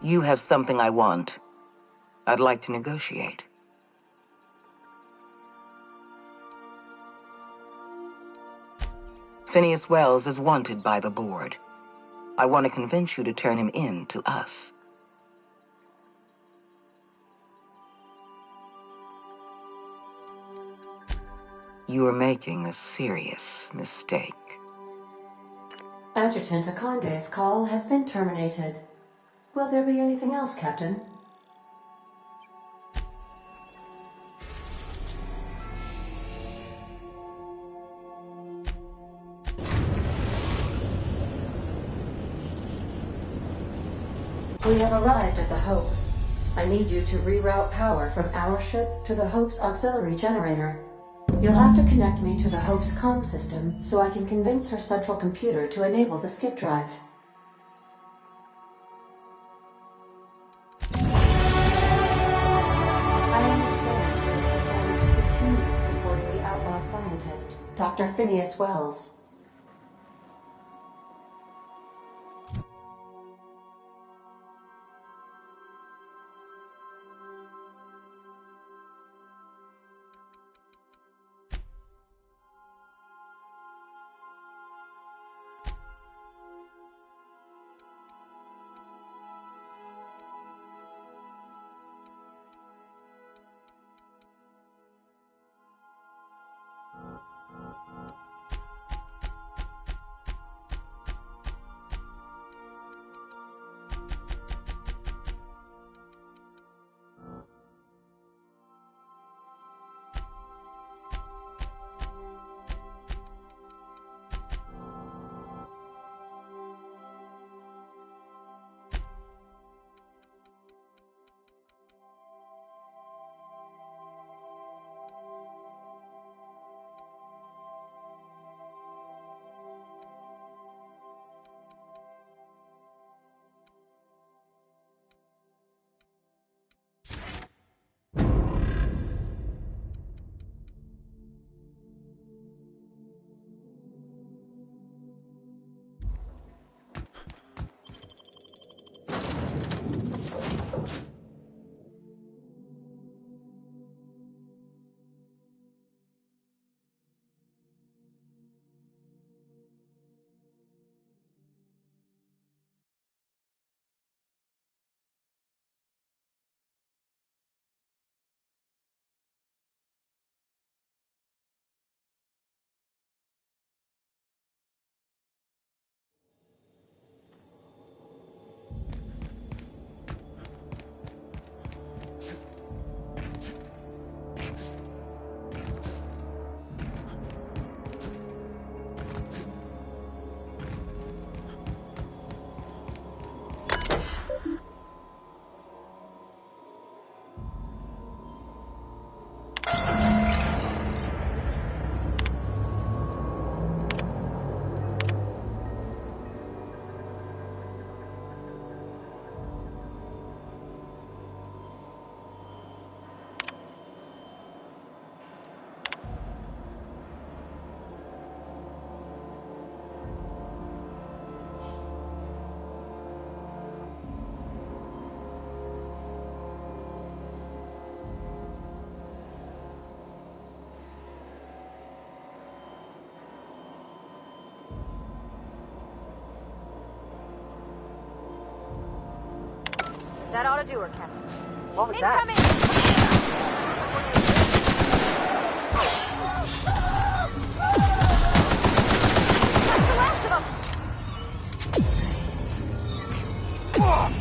You have something I want. I'd like to negotiate. Phineas Wells is wanted by the board. I want to convince you to turn him in to us. You are making a serious mistake. Adjutant Akande's call has been terminated. Will there be anything else, Captain? We have arrived at the Hope. I need you to reroute power from our ship to the Hope's auxiliary generator. You'll have to connect me to the Hope's comm system so I can convince her central computer to enable the skip drive. I understand you have decided to continue supporting the outlaw scientist, Dr. Phineas Wells. That ought to do her, Captain. What was Incoming! That's the last of them! Ah!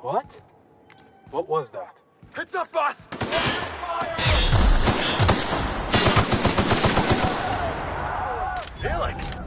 What? What was that? It's a bus! Felix!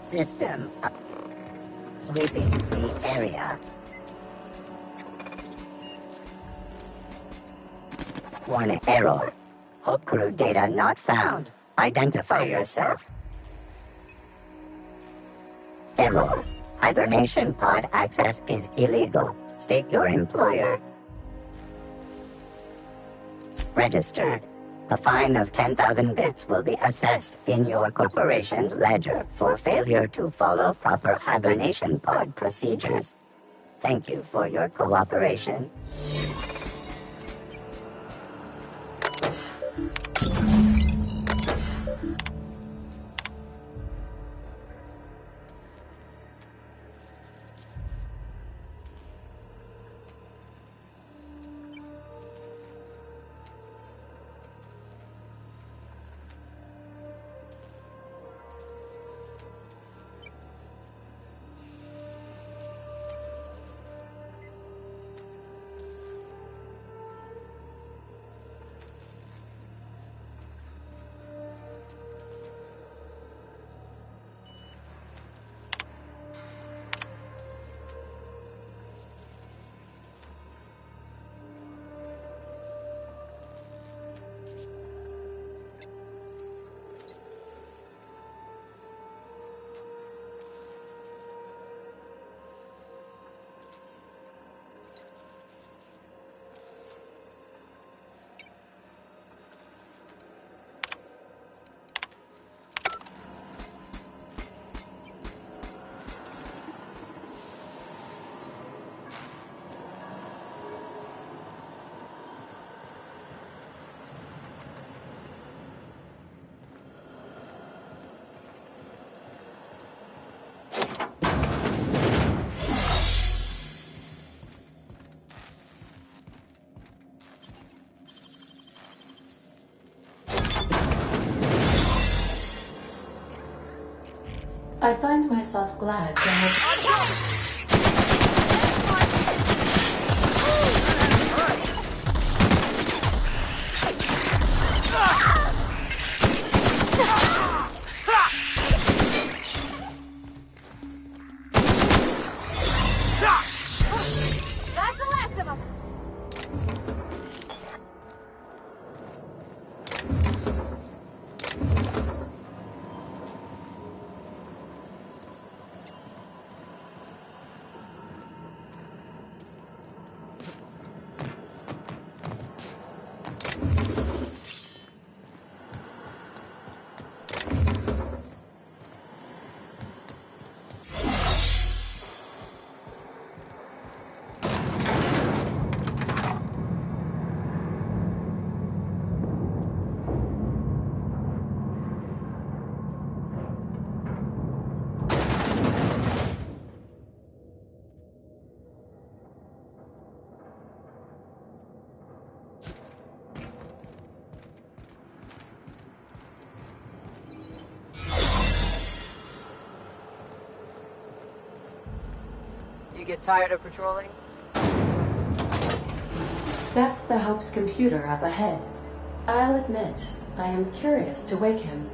System sweeping the area. Warning error. Hub crew data not found. Identify yourself. Error. Hibernation pod access is illegal. State your employer. Registered. A fine of 10,000 bits will be assessed in your corporation's ledger for failure to follow proper hibernation pod procedures. Thank you for your cooperation. I find myself glad to have... That's the last of them! You get tired of patrolling? That's the Hope's computer up ahead. I'll admit, I am curious to wake him.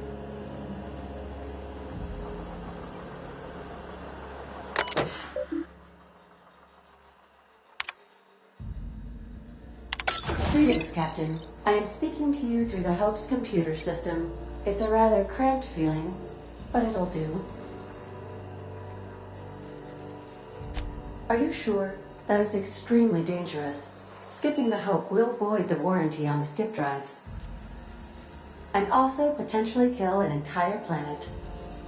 Greetings, Captain. I am speaking to you through the Hope's computer system. It's a rather cramped feeling, but it'll do. Are you sure? That is extremely dangerous. Skipping the Hope will void the warranty on the skip drive. And also potentially kill an entire planet.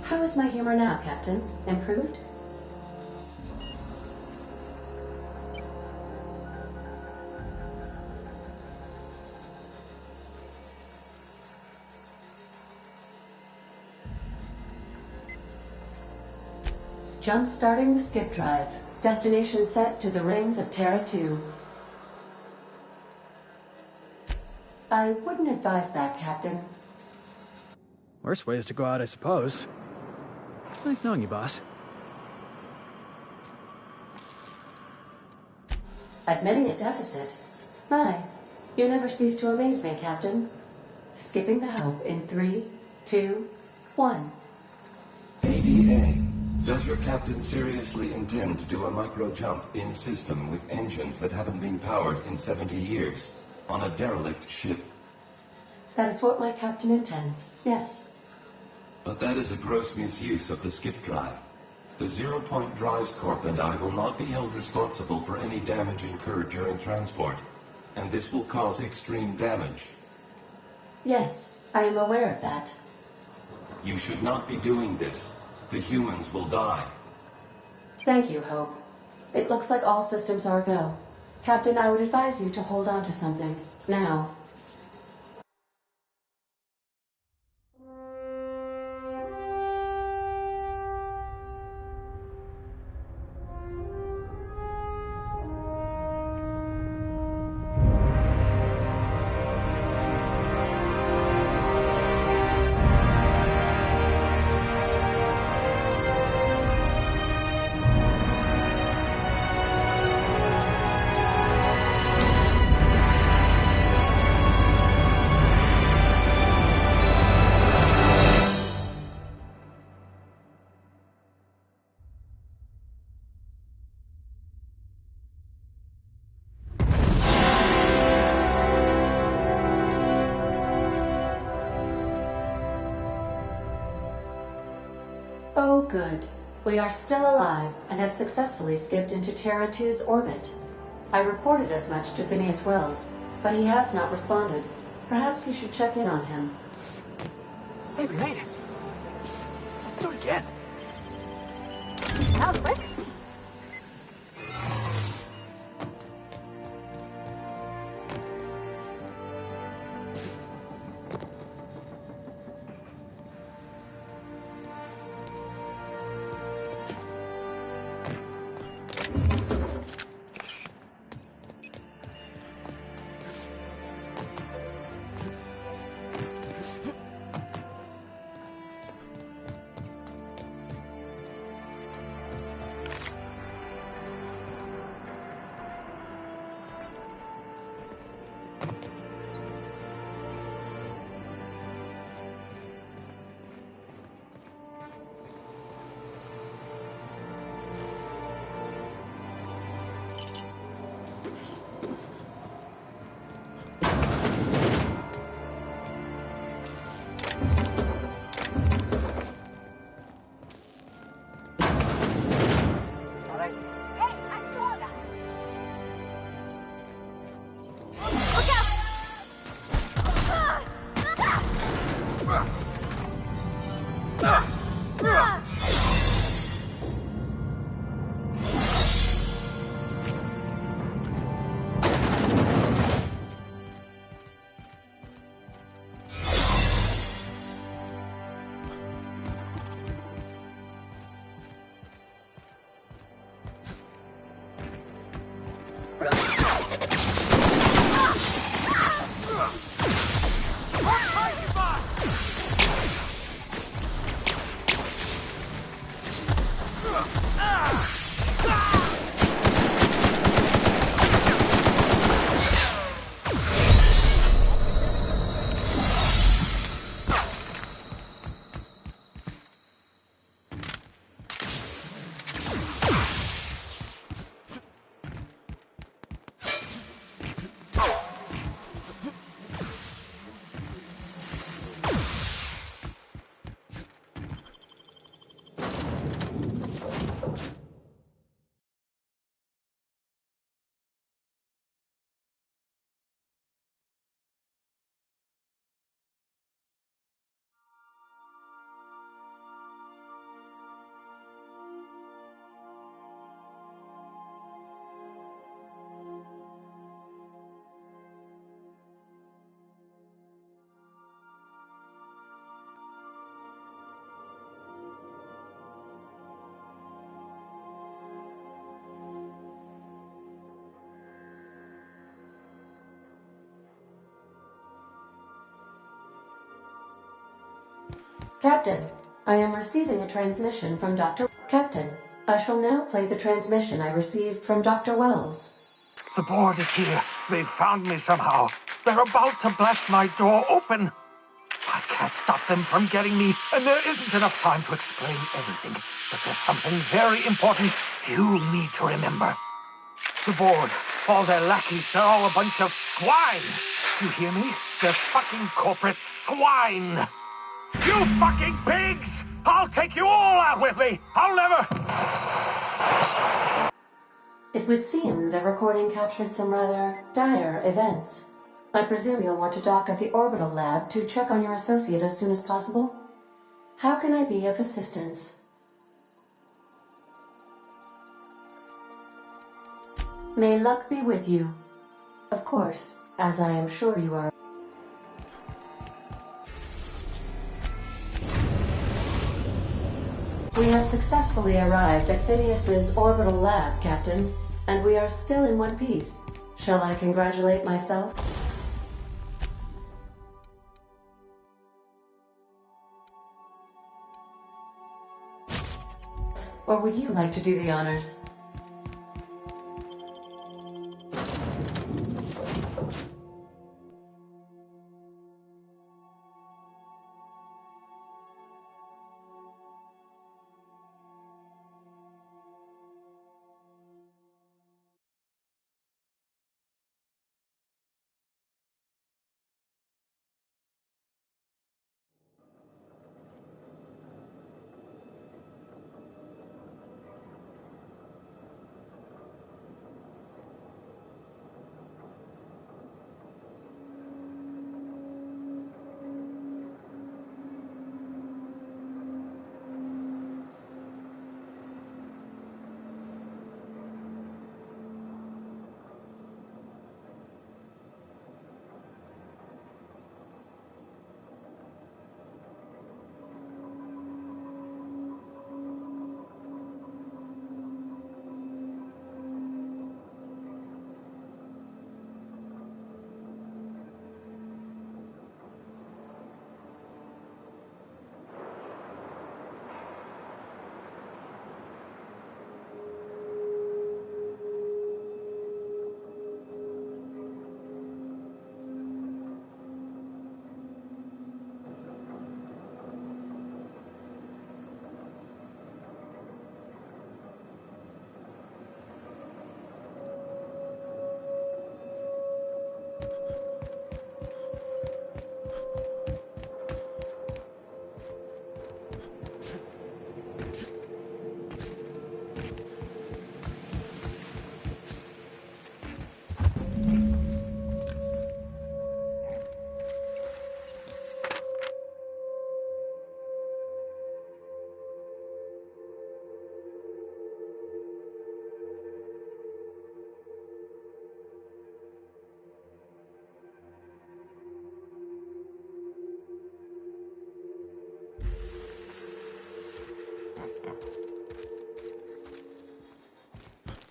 How is my humor now, Captain? Improved? Jump-starting the skip drive. Destination set to the rings of Terra 2. I wouldn't advise that, Captain. Worst ways to go out, I suppose. Nice knowing you, boss. Admitting a deficit? My, you never cease to amaze me, Captain. Skipping the Hope in 3, 2, 1. ADA. Does your captain seriously intend to do a micro-jump in system with engines that haven't been powered in 70 years on a derelict ship? That is what my captain intends, yes. But that is a gross misuse of the skip drive. The Zero Point Drives Corp and I will not be held responsible for any damage incurred during transport, and this will cause extreme damage. Yes, I am aware of that. You should not be doing this. The humans will die. Thank you, Hope. It looks like all systems are go. Captain, I would advise you to hold on to something. Now. Oh, good. We are still alive and have successfully skipped into Terra 2's orbit. I reported as much to Phineas Wells, but he has not responded. Perhaps you should check in on him. Hey, we made it. Let's do it again. That was quick. Captain, I am receiving a transmission from Dr. Captain, I shall now play the transmission I received from Dr. Wells. The board is here. They've found me somehow. They're about to blast my door open. I can't stop them from getting me, and there isn't enough time to explain everything. But there's something very important you need to remember. The board, all their lackeys, they're all a bunch of swine. Do you hear me? They're fucking corporate swine! You fucking pigs! I'll take you all out with me! I'll never... It would seem the recording captured some rather dire events. I presume you'll want to dock at the orbital lab to check on your associate as soon as possible. How can I be of assistance? May luck be with you. Of course, as I am sure you are. We have successfully arrived at Phineas's orbital lab, Captain, and we are still in one piece. Shall I congratulate myself? Or would you like to do the honors?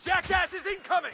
Jackass is incoming!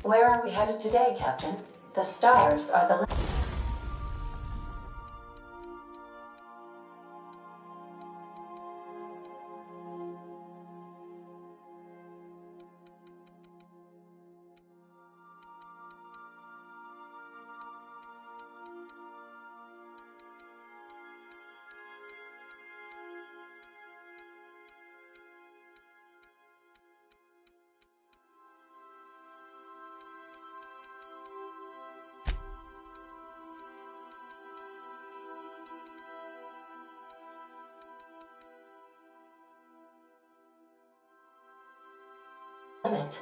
Where are we headed today, Captain? The stars are the... limit.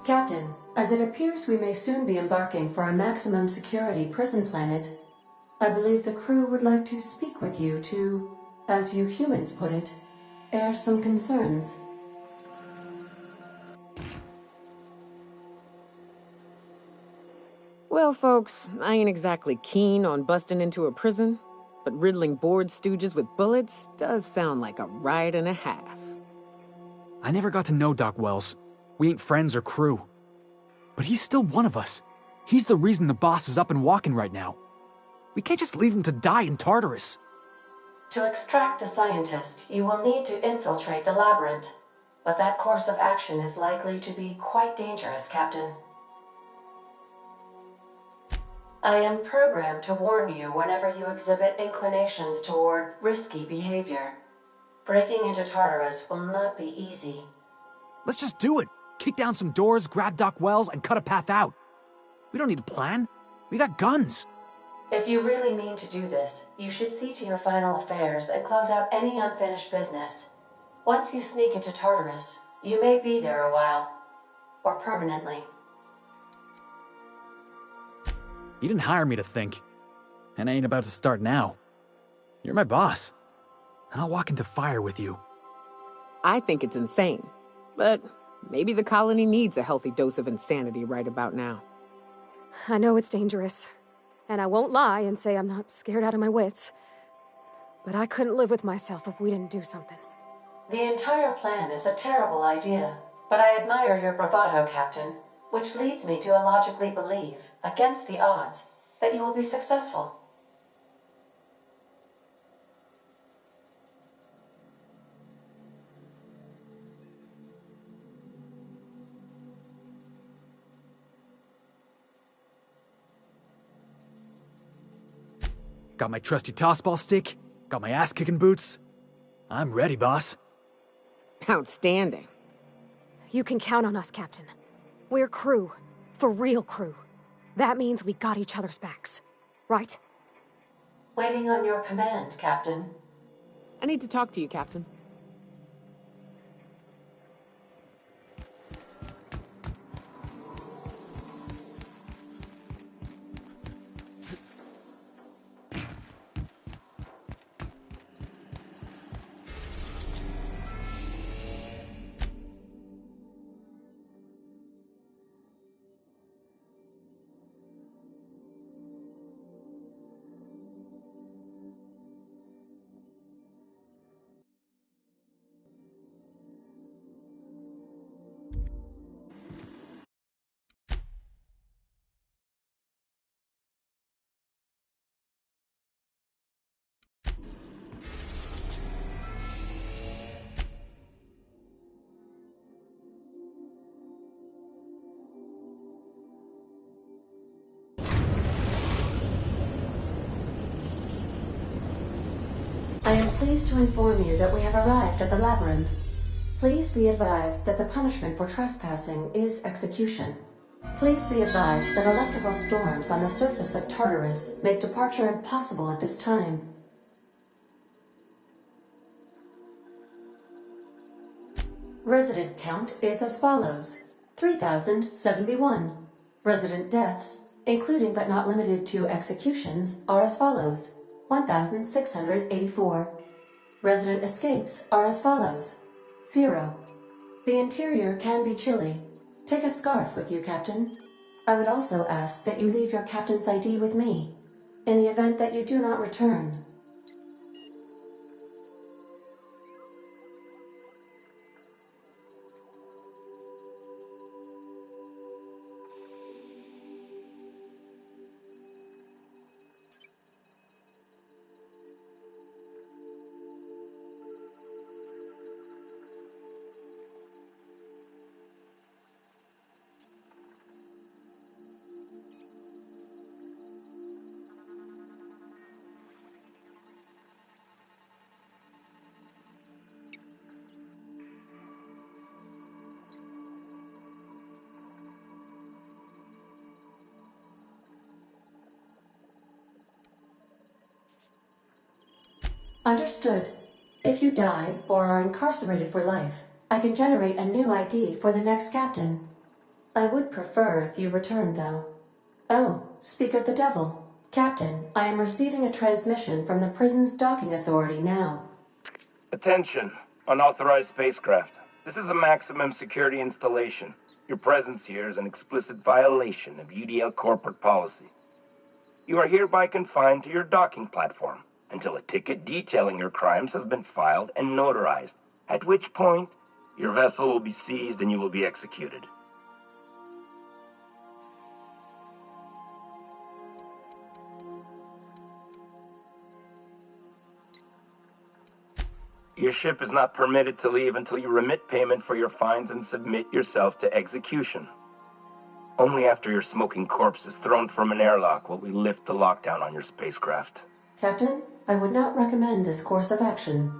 Captain, as it appears we may soon be embarking for a maximum security prison planet, I believe the crew would like to speak with you to, as you humans put it, air some concerns. Well, folks, I ain't exactly keen on busting into a prison, but riddling bored stooges with bullets does sound like a ride and a half. I never got to know Doc Wells. We ain't friends or crew. But he's still one of us. He's the reason the boss is up and walking right now. We can't just leave him to die in Tartarus. To extract the scientist, you will need to infiltrate the labyrinth. But that course of action is likely to be quite dangerous, Captain. I am programmed to warn you whenever you exhibit inclinations toward risky behavior. Breaking into Tartarus will not be easy. Let's just do it. Kick down some doors, grab Doc Wells, and cut a path out. We don't need a plan. We got guns. If you really mean to do this, you should see to your final affairs and close out any unfinished business. Once you sneak into Tartarus, you may be there a while. Or permanently. You didn't hire me to think. And I ain't about to start now. You're my boss. And I'll walk into fire with you. I think it's insane. But maybe the colony needs a healthy dose of insanity right about now. I know it's dangerous. And I won't lie and say I'm not scared out of my wits. But I couldn't live with myself if we didn't do something. The entire plan is a terrible idea. But I admire your bravado, Captain. Which leads me to illogically believe, against the odds, that you will be successful. Got my trusty tossball stick, got my ass-kicking boots. I'm ready, boss. Outstanding. You can count on us, Captain. We're crew. For real crew. That means we got each other's backs. Right? Waiting on your command, Captain. I need to talk to you, Captain. I am pleased to inform you that we have arrived at the labyrinth. Please be advised that the punishment for trespassing is execution. Please be advised that electrical storms on the surface of Tartarus make departure impossible at this time. Resident count is as follows: 3,071. Resident deaths, including but not limited to executions, are as follows: 1,684. Resident escapes are as follows: 0. The interior can be chilly. Take a scarf with you, Captain. I would also ask that you leave your captain's ID with me, in the event that you do not return. Understood. If you die or are incarcerated for life, I can generate a new ID for the next captain. I would prefer if you returned, though. Oh, speak of the devil. Captain, I am receiving a transmission from the prison's docking authority now. Attention, unauthorized spacecraft. This is a maximum security installation. Your presence here is an explicit violation of UDL corporate policy. You are hereby confined to your docking platform until a ticket detailing your crimes has been filed and notarized, at which point your vessel will be seized and you will be executed. Your ship is not permitted to leave until you remit payment for your fines and submit yourself to execution. Only after your smoking corpse is thrown from an airlock will we lift the lockdown on your spacecraft. Captain, I would not recommend this course of action.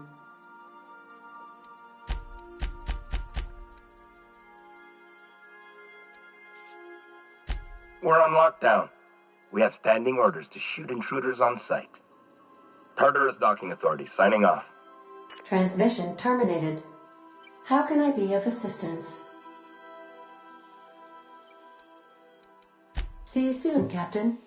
We're on lockdown. We have standing orders to shoot intruders on sight. Tartarus Docking Authority, signing off. Transmission terminated. How can I be of assistance? See you soon, Captain.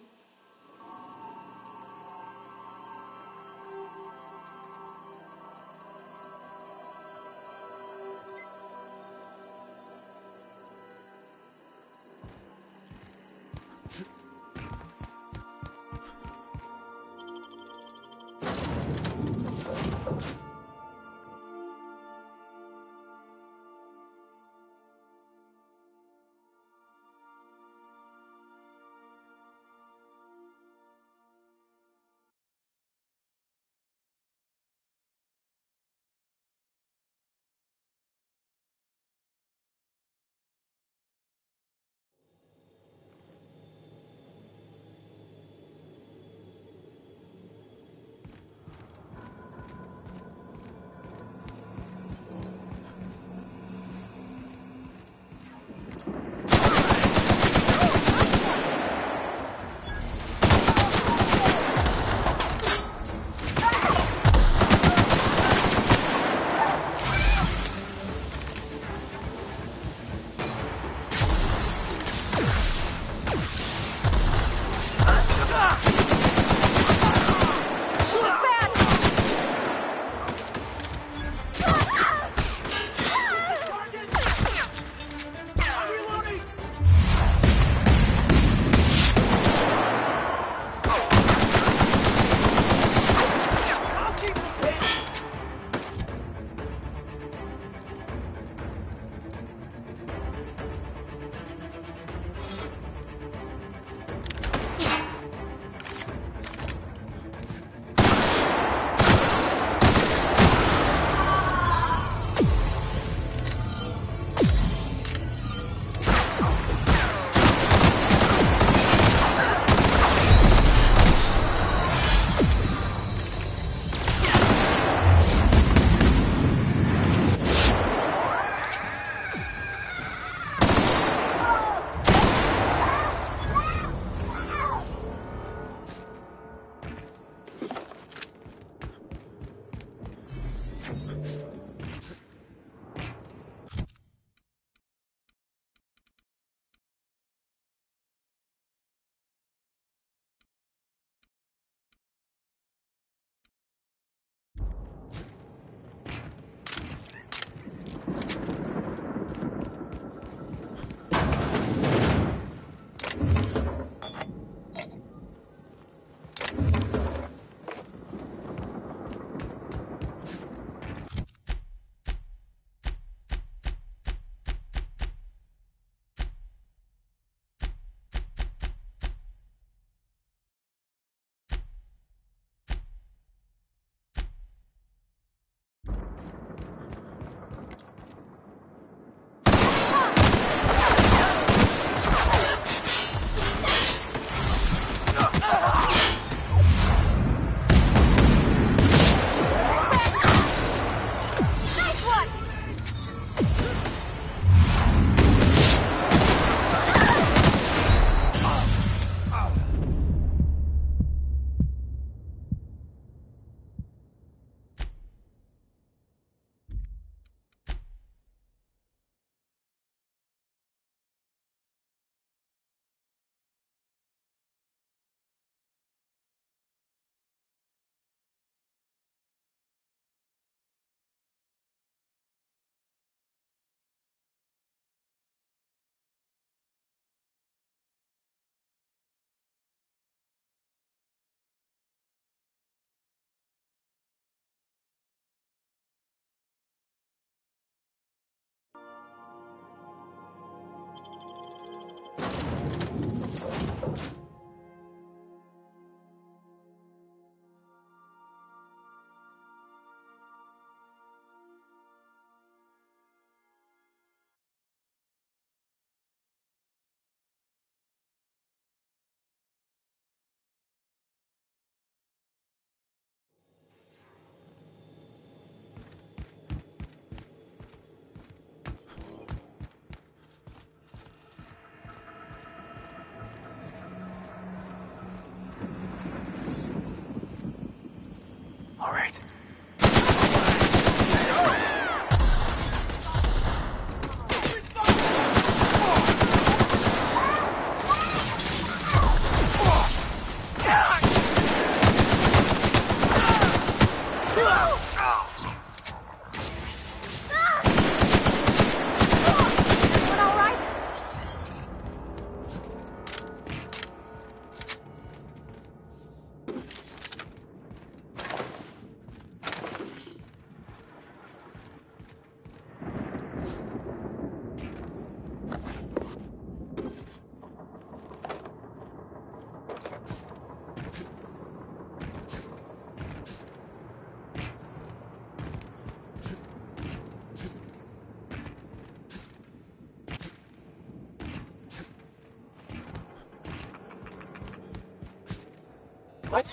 What?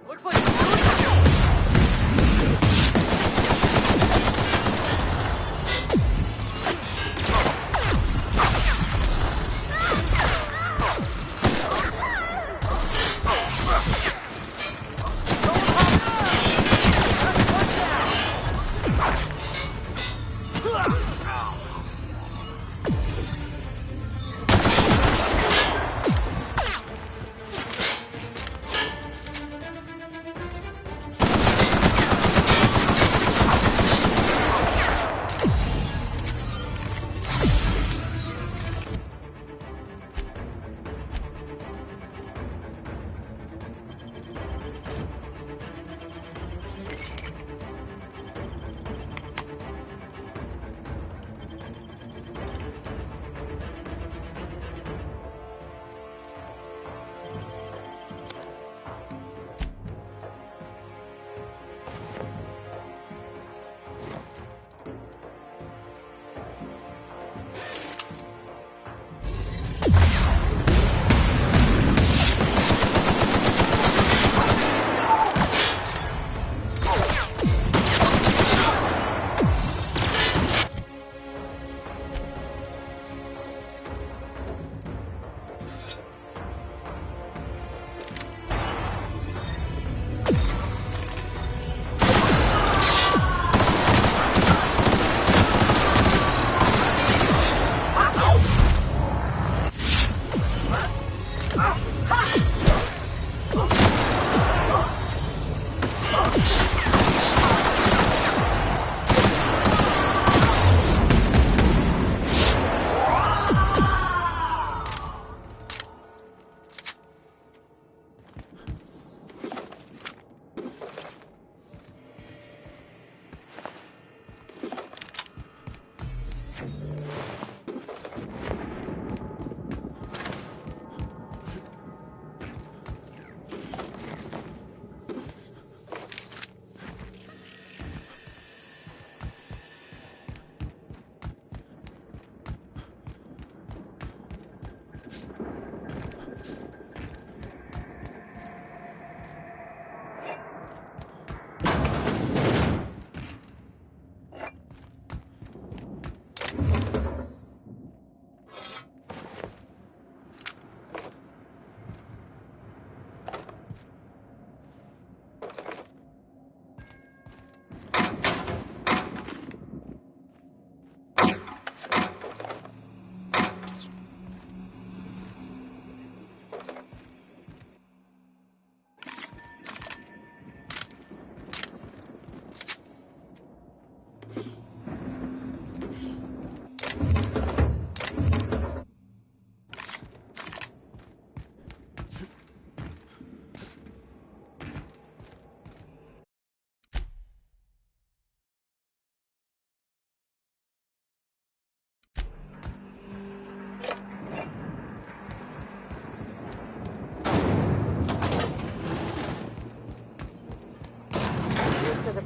Looks like...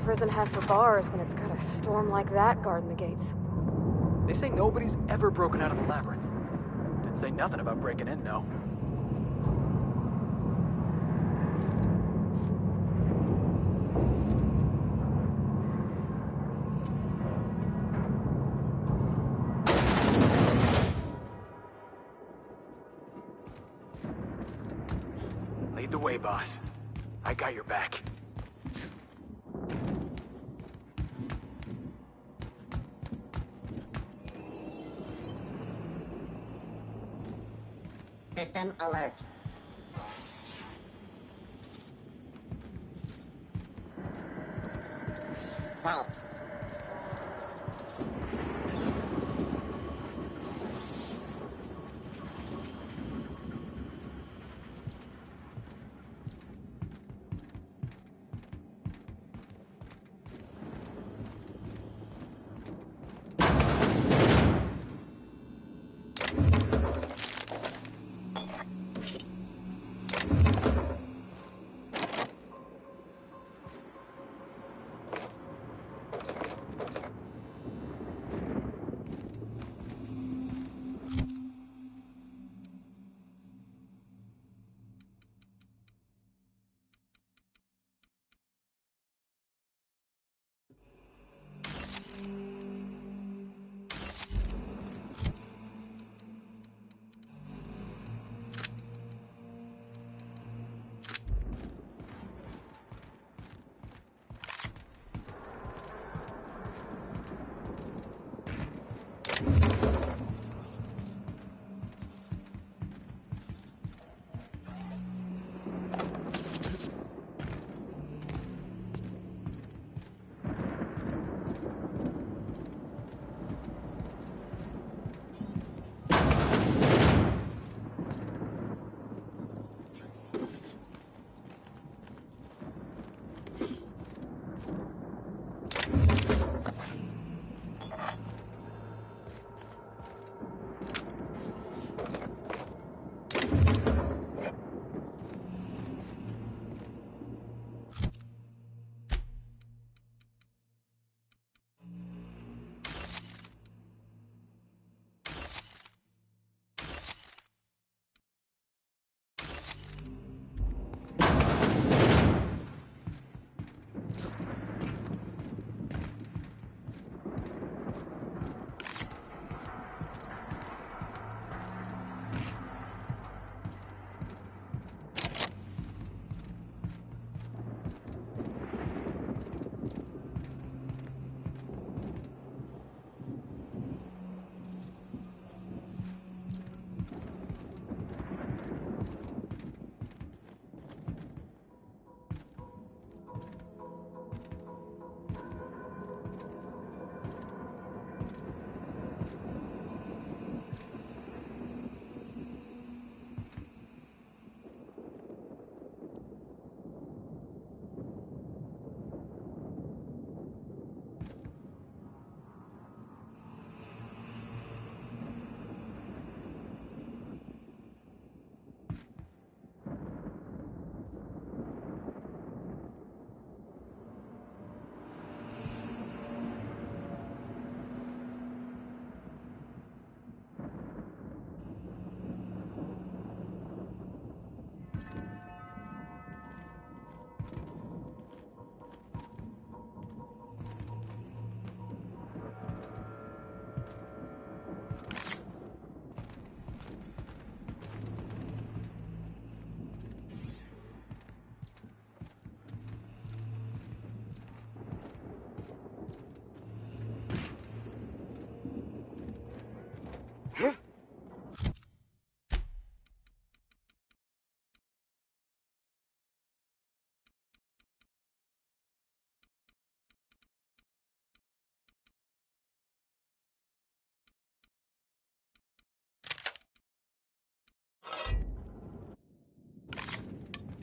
Prison have for bars when it's got a storm like that guarding the gates? They say nobody's ever broken out of the labyrinth. Didn't say nothing about breaking in, though. Lead the way, boss. I got your back. System alert. Vault.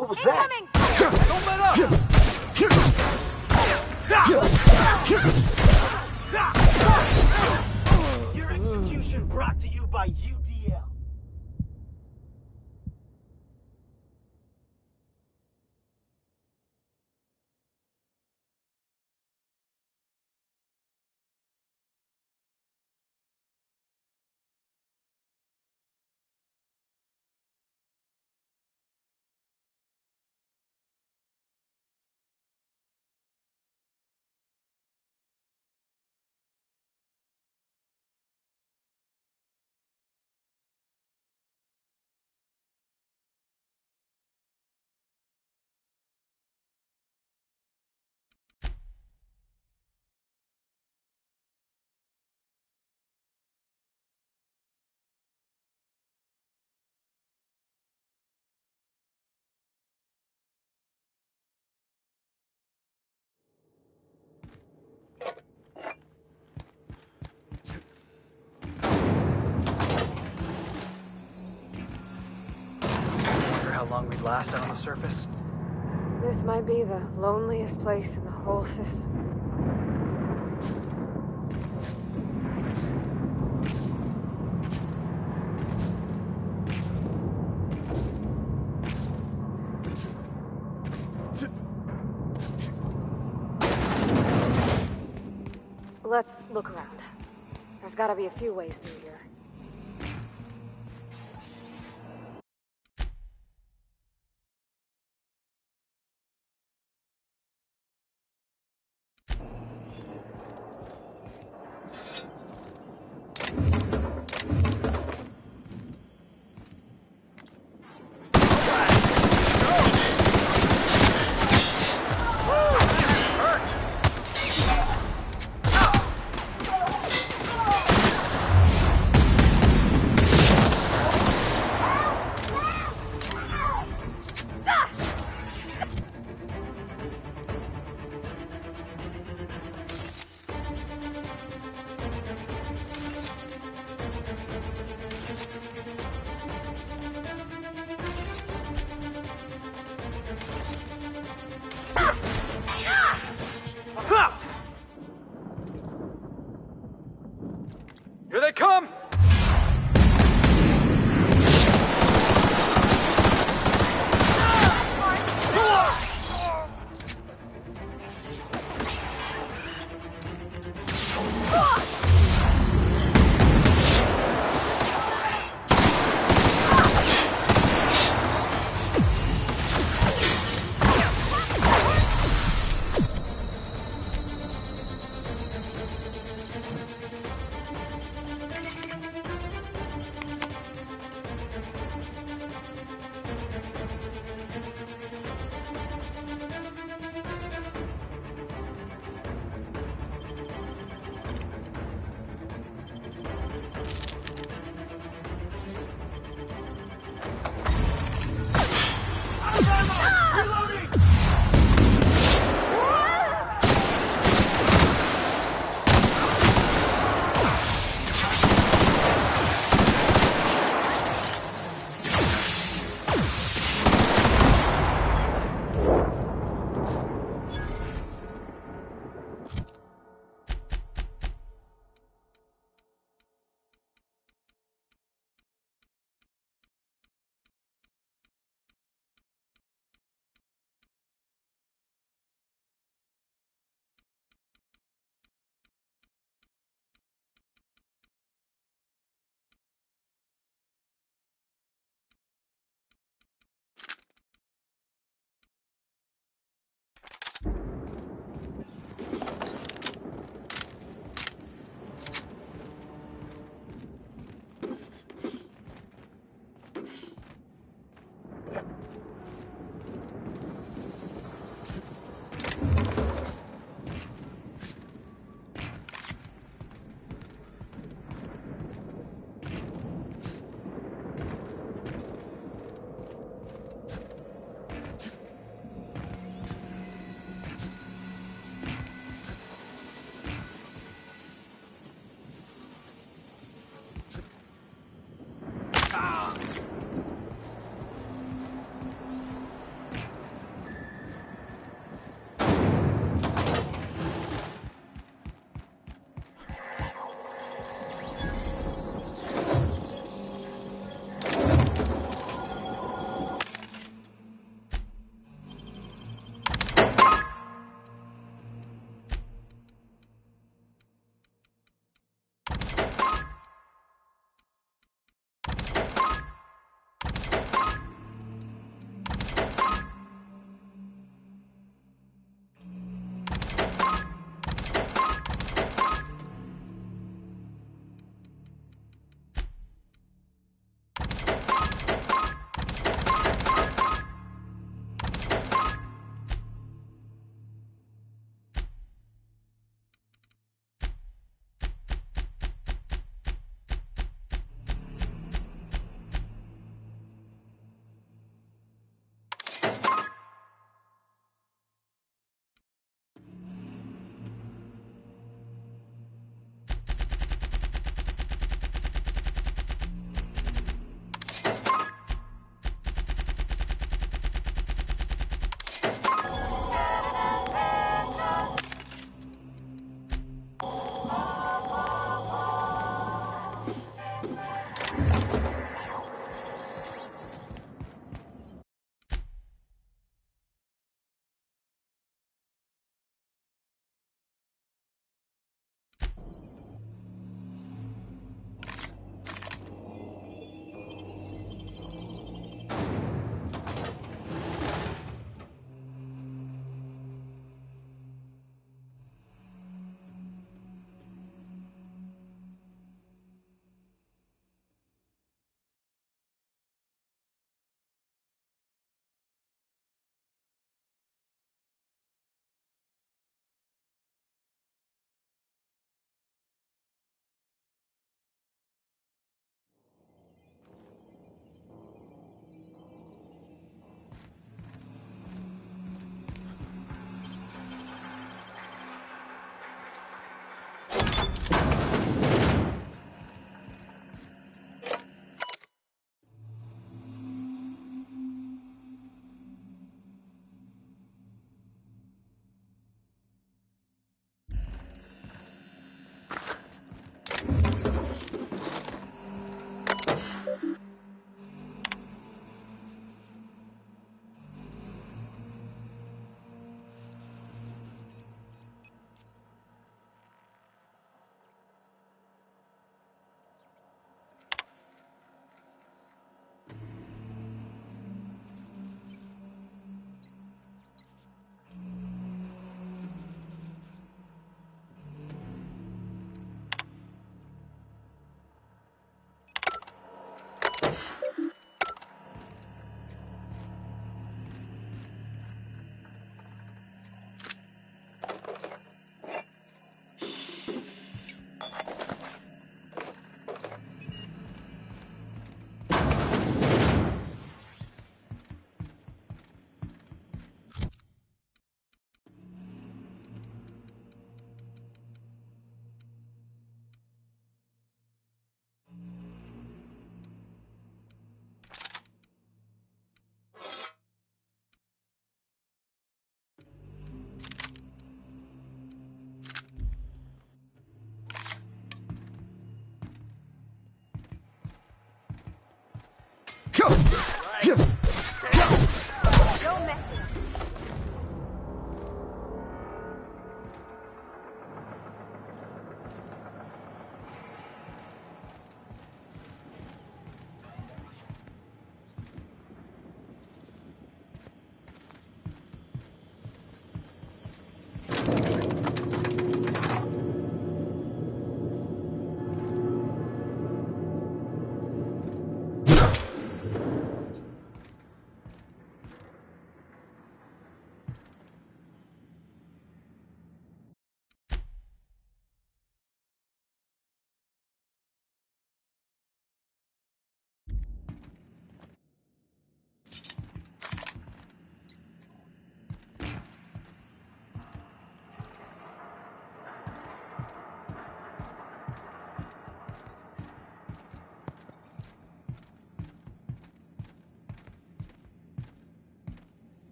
What was that? Don't let up! Your execution brought to you by UDL. Wonder how long we'd last out on the surface? This might be the loneliest place in the whole system. Let's look around. There's gotta be a few ways through here.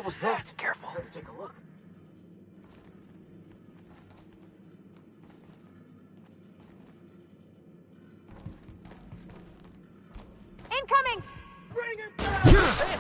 What was that? Careful. Take a look. Incoming! Bring it back!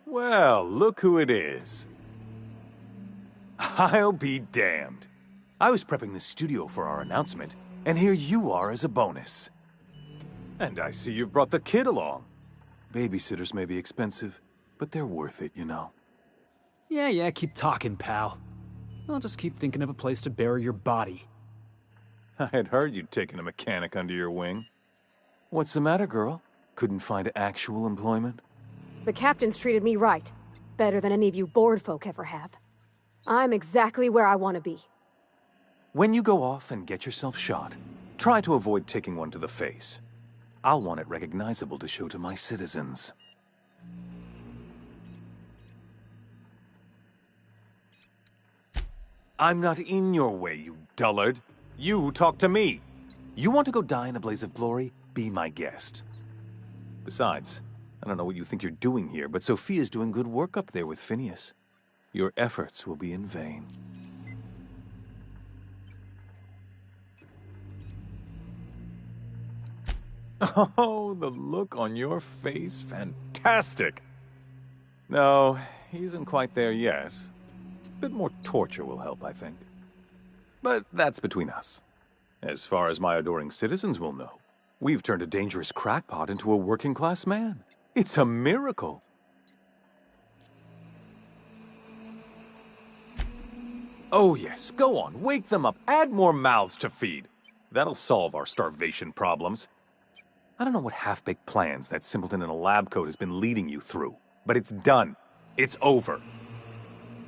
Well, look who it is. I'll be damned. I was prepping the studio for our announcement, and here you are as a bonus. And I see you've brought the kid along. Babysitters may be expensive, but they're worth it, you know. Yeah, keep talking, pal. I'll just keep thinking of a place to bury your body. I had heard you'd taken a mechanic under your wing. What's the matter, girl? Couldn't find actual employment? The captain's treated me right. Better than any of you bored folk ever have. I'm exactly where I want to be. When you go off and get yourself shot, try to avoid taking one to the face. I'll want it recognizable to show to my citizens. I'm not in your way, you dullard. You talk to me. You want to go die in a blaze of glory? Be my guest. Besides, I don't know what you think you're doing here, but Sophia's doing good work up there with Phineas. your efforts will be in vain. Oh, the look on your face. Fantastic! No, he isn't quite there yet. A bit more torture will help, I think. But that's between us. As far as my adoring citizens will know, we've turned a dangerous crackpot into a working-class man. It's a miracle. Oh yes, go on, wake them up, add more mouths to feed. That'll solve our starvation problems. I don't know what half-baked plans that simpleton in a lab coat has been leading you through, but it's done. It's over.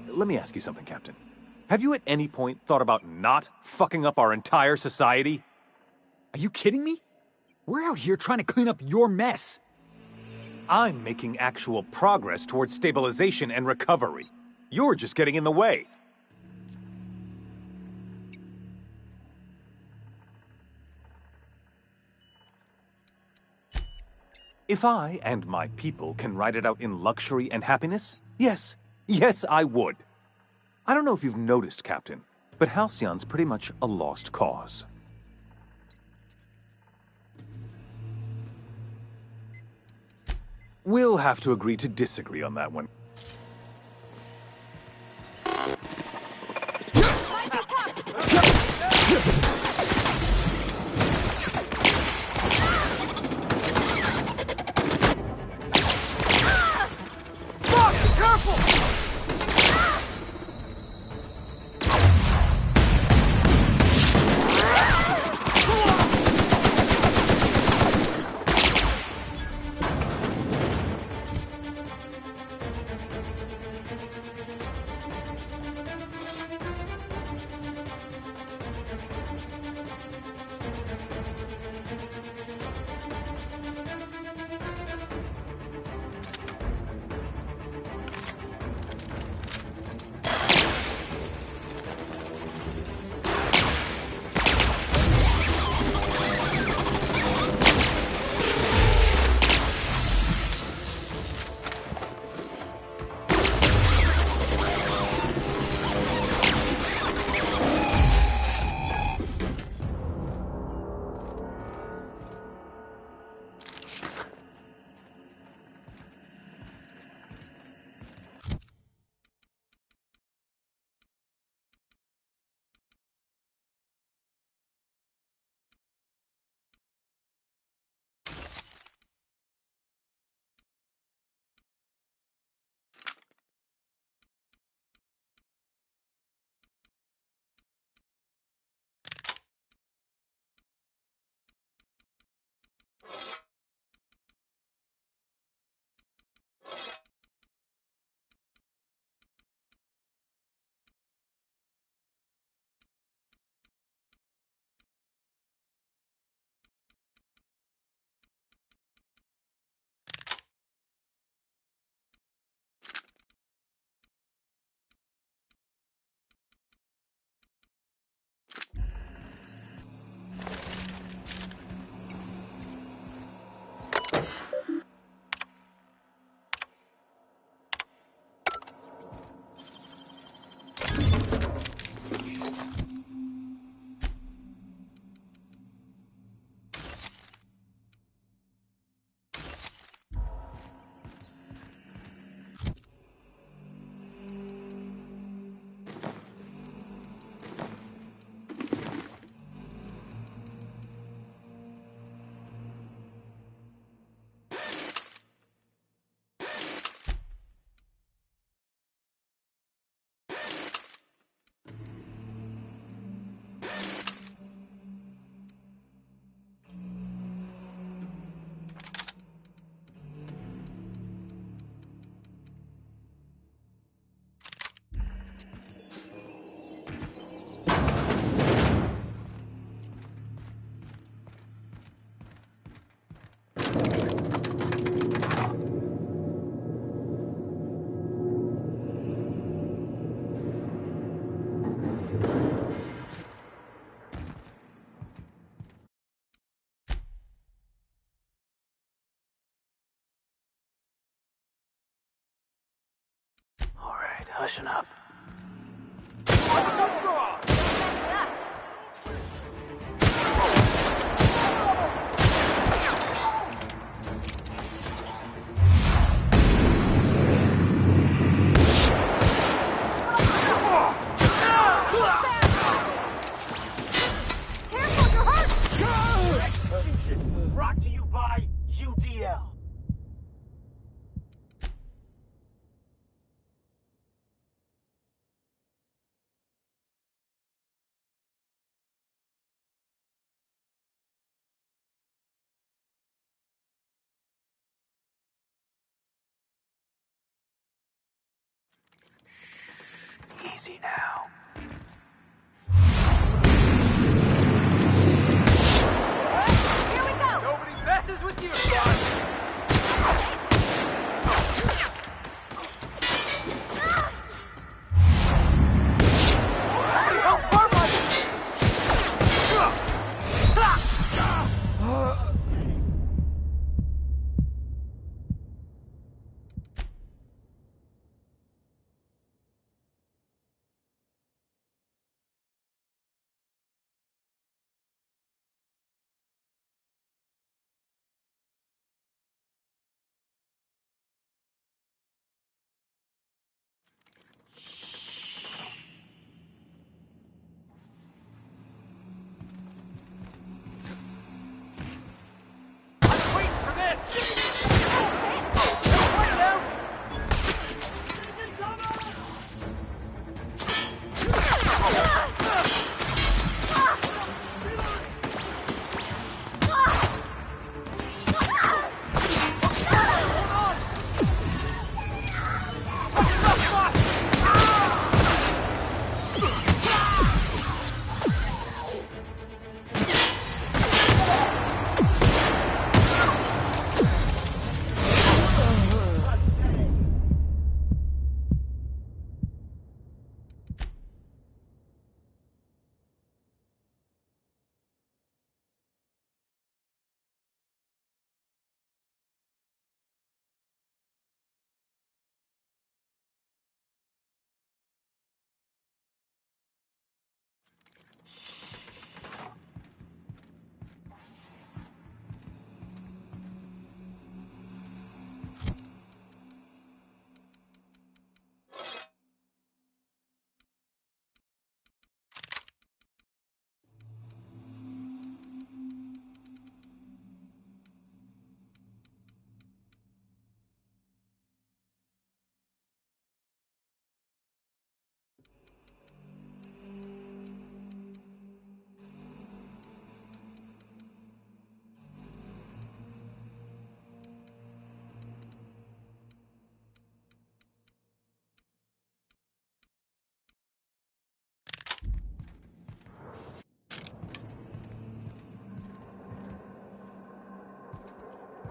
Let me ask you something, Captain. Have you at any point thought about not fucking up our entire society? Are you kidding me? We're out here trying to clean up your mess. I'm making actual progress towards stabilization and recovery. You're just getting in the way. If I and my people can ride it out in luxury and happiness, yes, I would. I don't know if you've noticed, Captain, but Halcyon's pretty much a lost cause. We'll have to agree to disagree on that one. Listen up. Brought to you by UDL. Easy now. Here we go! Nobody messes with you, son!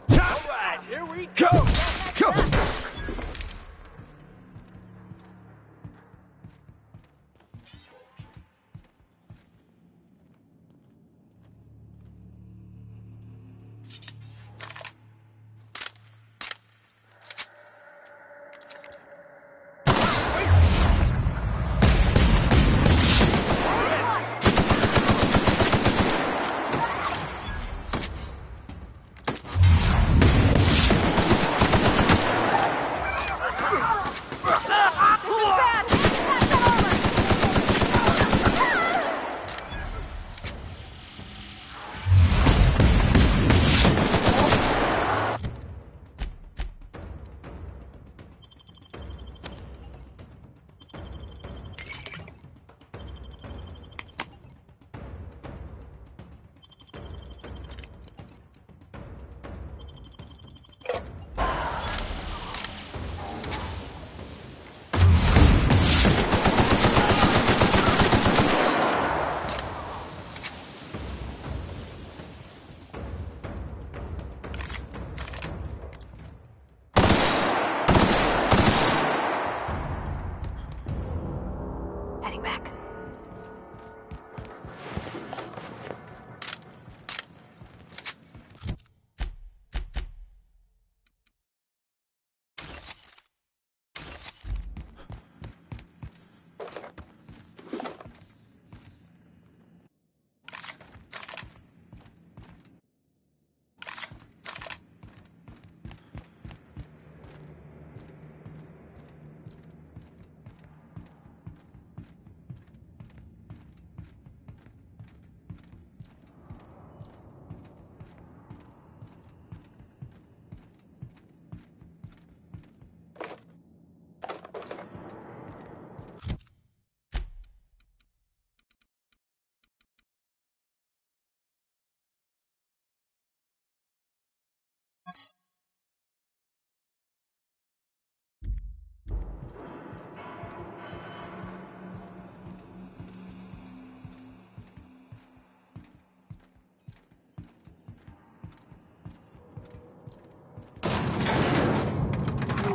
Alright, here we go! Go!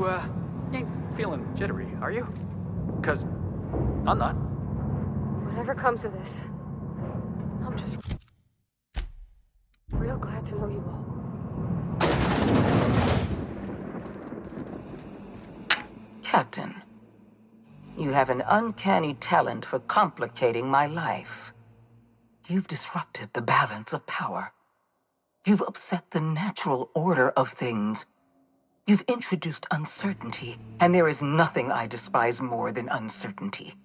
You ain't feeling jittery, are you? 'Cause I'm not. Whatever comes of this, I'm just real glad to know you all. Captain, you have an uncanny talent for complicating my life. You've disrupted the balance of power. You've upset the natural order of things. You've introduced uncertainty, and there is nothing I despise more than uncertainty.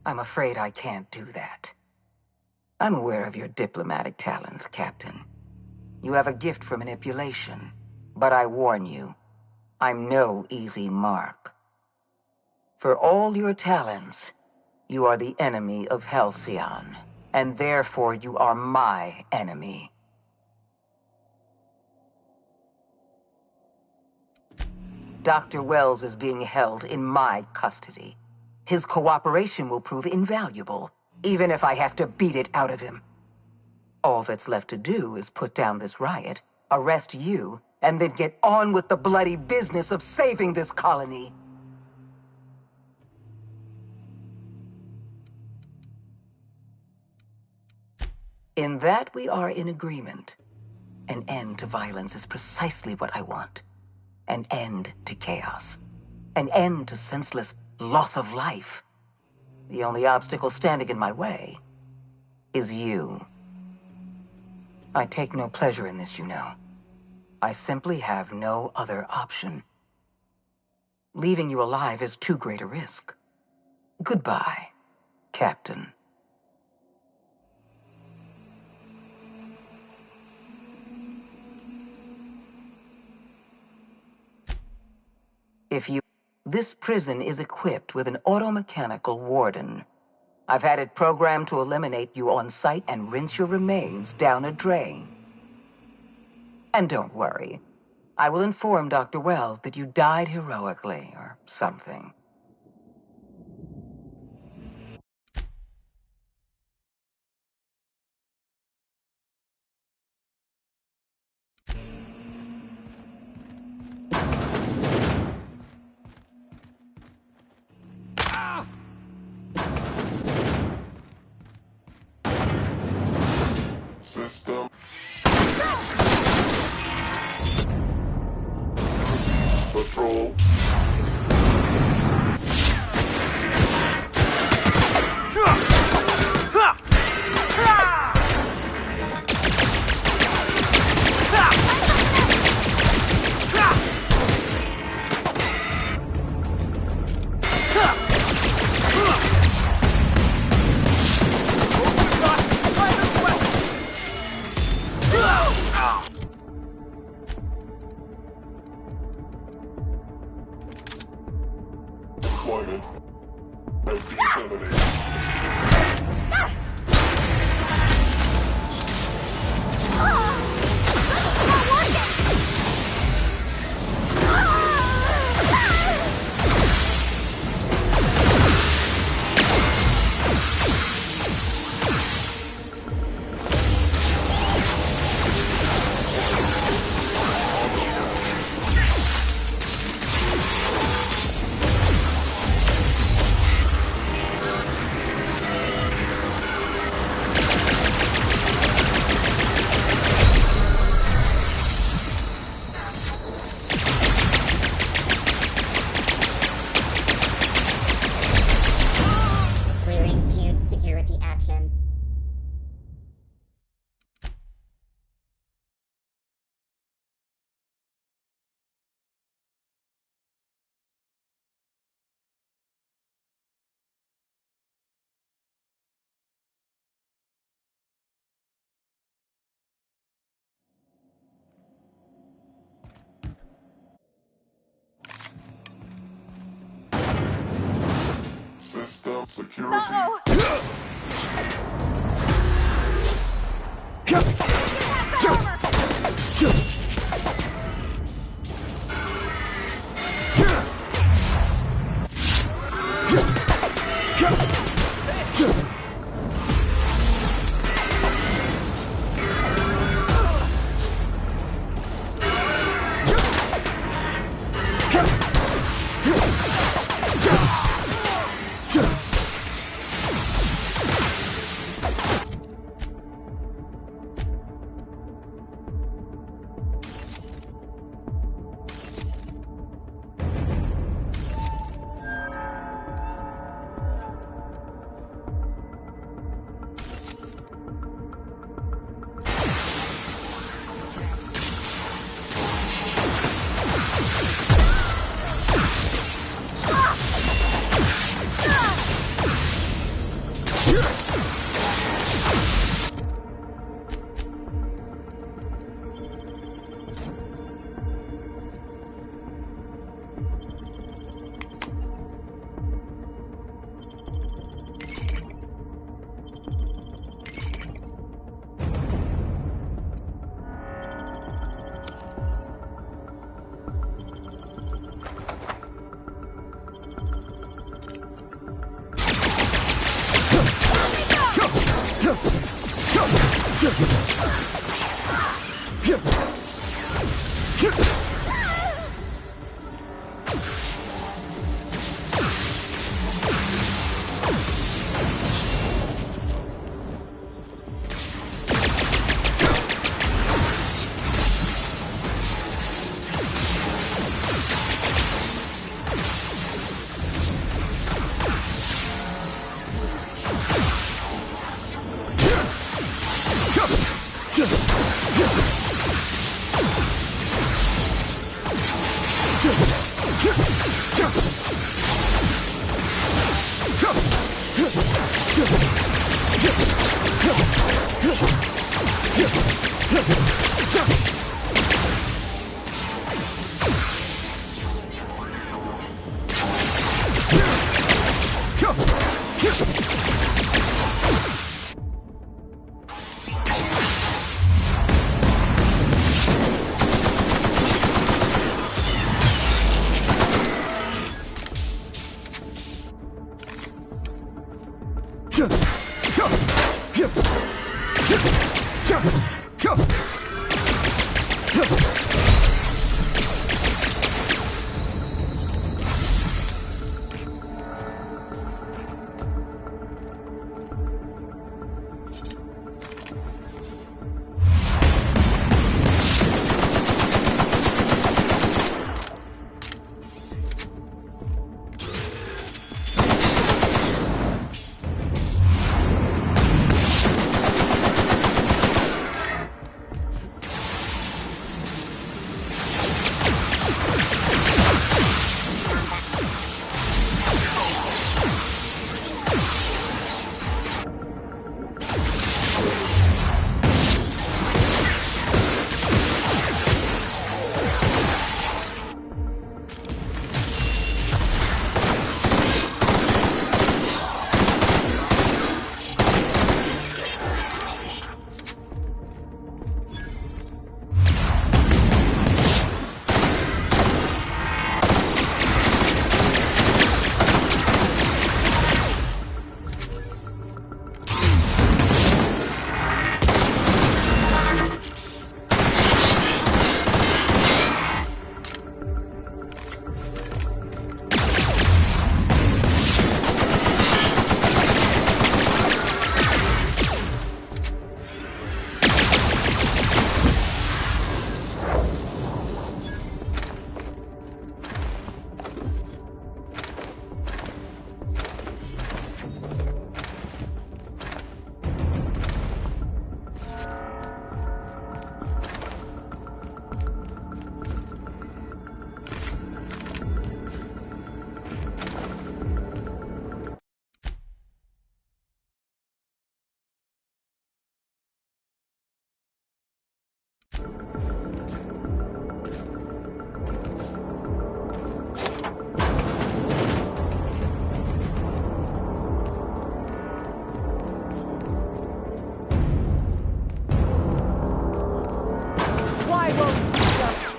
I'm afraid I can't do that. I'm aware of your diplomatic talents, Captain. You have a gift for manipulation, but I warn you, I'm no easy mark. For all your talents, you are the enemy of Halcyon, and therefore you are my enemy. Dr. Wells is being held in my custody. His cooperation will prove invaluable, even if I have to beat it out of him. All that's left to do is put down this riot, arrest you, and then get on with the bloody business of saving this colony. In that we are in agreement. An end to violence is precisely what I want. An end to chaos. An end to senseless loss of life. The only obstacle standing in my way is you. I take no pleasure in this, you know. I simply have no other option. Leaving you alive is too great a risk. Goodbye, Captain. This prison is equipped with an automechanical warden. I've had it programmed to eliminate you on sight and rinse your remains down a drain. And don't worry, I will inform Dr. Wells that you died heroically or something. System. Patrol. Deployment has been terminated. System security.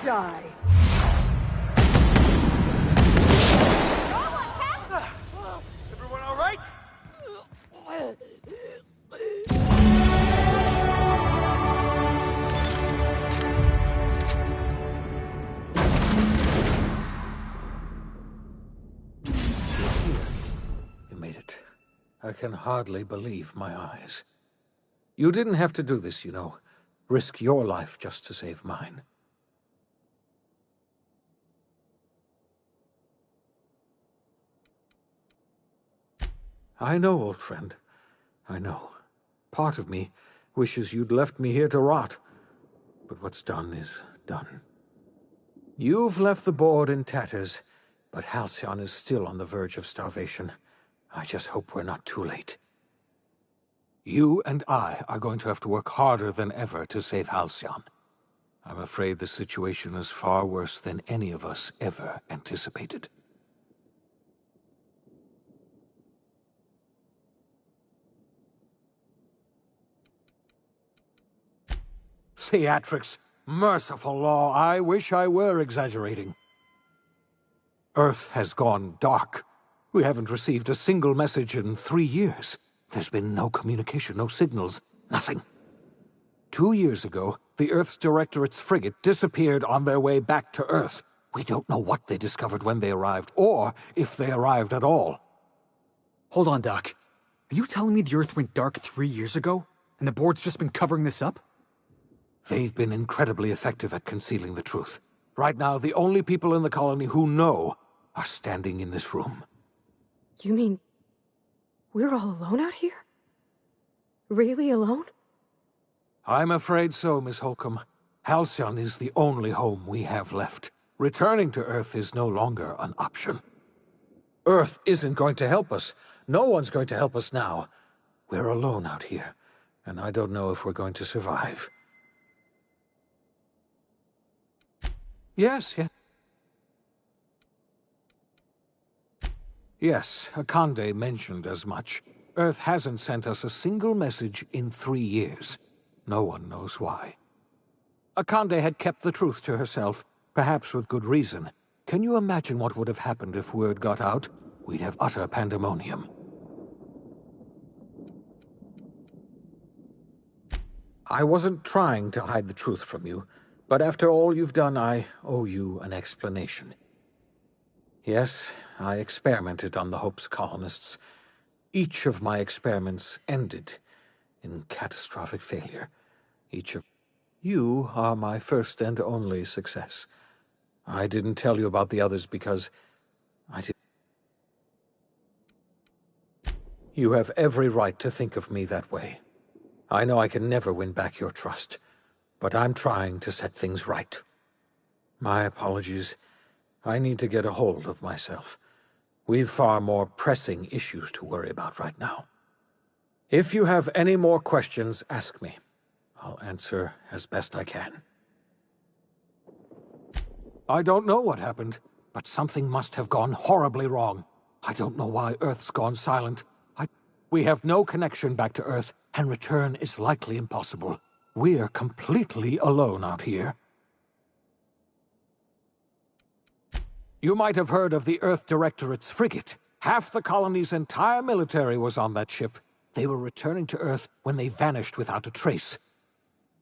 die. Everyone all right? I can hardly believe my eyes. You didn't have to do this, you know. Risk your life just to save mine. I know, old friend. I know. Part of me wishes you'd left me here to rot. But what's done is done. You've left the board in tatters, but Halcyon is still on the verge of starvation. I just hope we're not too late. You and I are going to have to work harder than ever to save Halcyon. I'm afraid the situation is far worse than any of us ever anticipated. Theatrics! Merciful law, I wish I were exaggerating. Earth has gone dark. We haven't received a single message in 3 years. There's been no communication, no signals, nothing. 2 years ago, the Earth's Directorate's frigate disappeared on their way back to Earth. We don't know what they discovered when they arrived, or if they arrived at all. Hold on, Doc. Are you telling me the Earth went dark 3 years ago, and the board's just been covering this up? They've been incredibly effective at concealing the truth. Right now, the only people in the colony who know are standing in this room. You mean we're all alone out here? Really alone? I'm afraid so, Miss Holcomb. Halcyon is the only home we have left. Returning to Earth is no longer an option. Earth isn't going to help us. No one's going to help us now. We're alone out here, and I don't know if we're going to survive. Yes. Yes, Akande mentioned as much. Earth hasn't sent us a single message in 3 years. No one knows why. Akande had kept the truth to herself, perhaps with good reason. Can you imagine what would have happened if word got out? We'd have utter pandemonium. I wasn't trying to hide the truth from you, but after all you've done, I owe you an explanation. Yes, I experimented on the Hope's colonists. Each of my experiments ended in catastrophic failure. You are my first and only success. I didn't tell you about the others because I did. You have every right to think of me that way. I know I can never win back your trust, but I'm trying to set things right. My apologies. I need to get a hold of myself. We've far more pressing issues to worry about right now. If you have any more questions, ask me. I'll answer as best I can. I don't know what happened, but something must have gone horribly wrong. I don't know why Earth's gone silent. We have no connection back to Earth, and return is likely impossible. We're completely alone out here. You might have heard of the Earth Directorate's frigate. Half the colony's entire military was on that ship. They were returning to Earth when they vanished without a trace.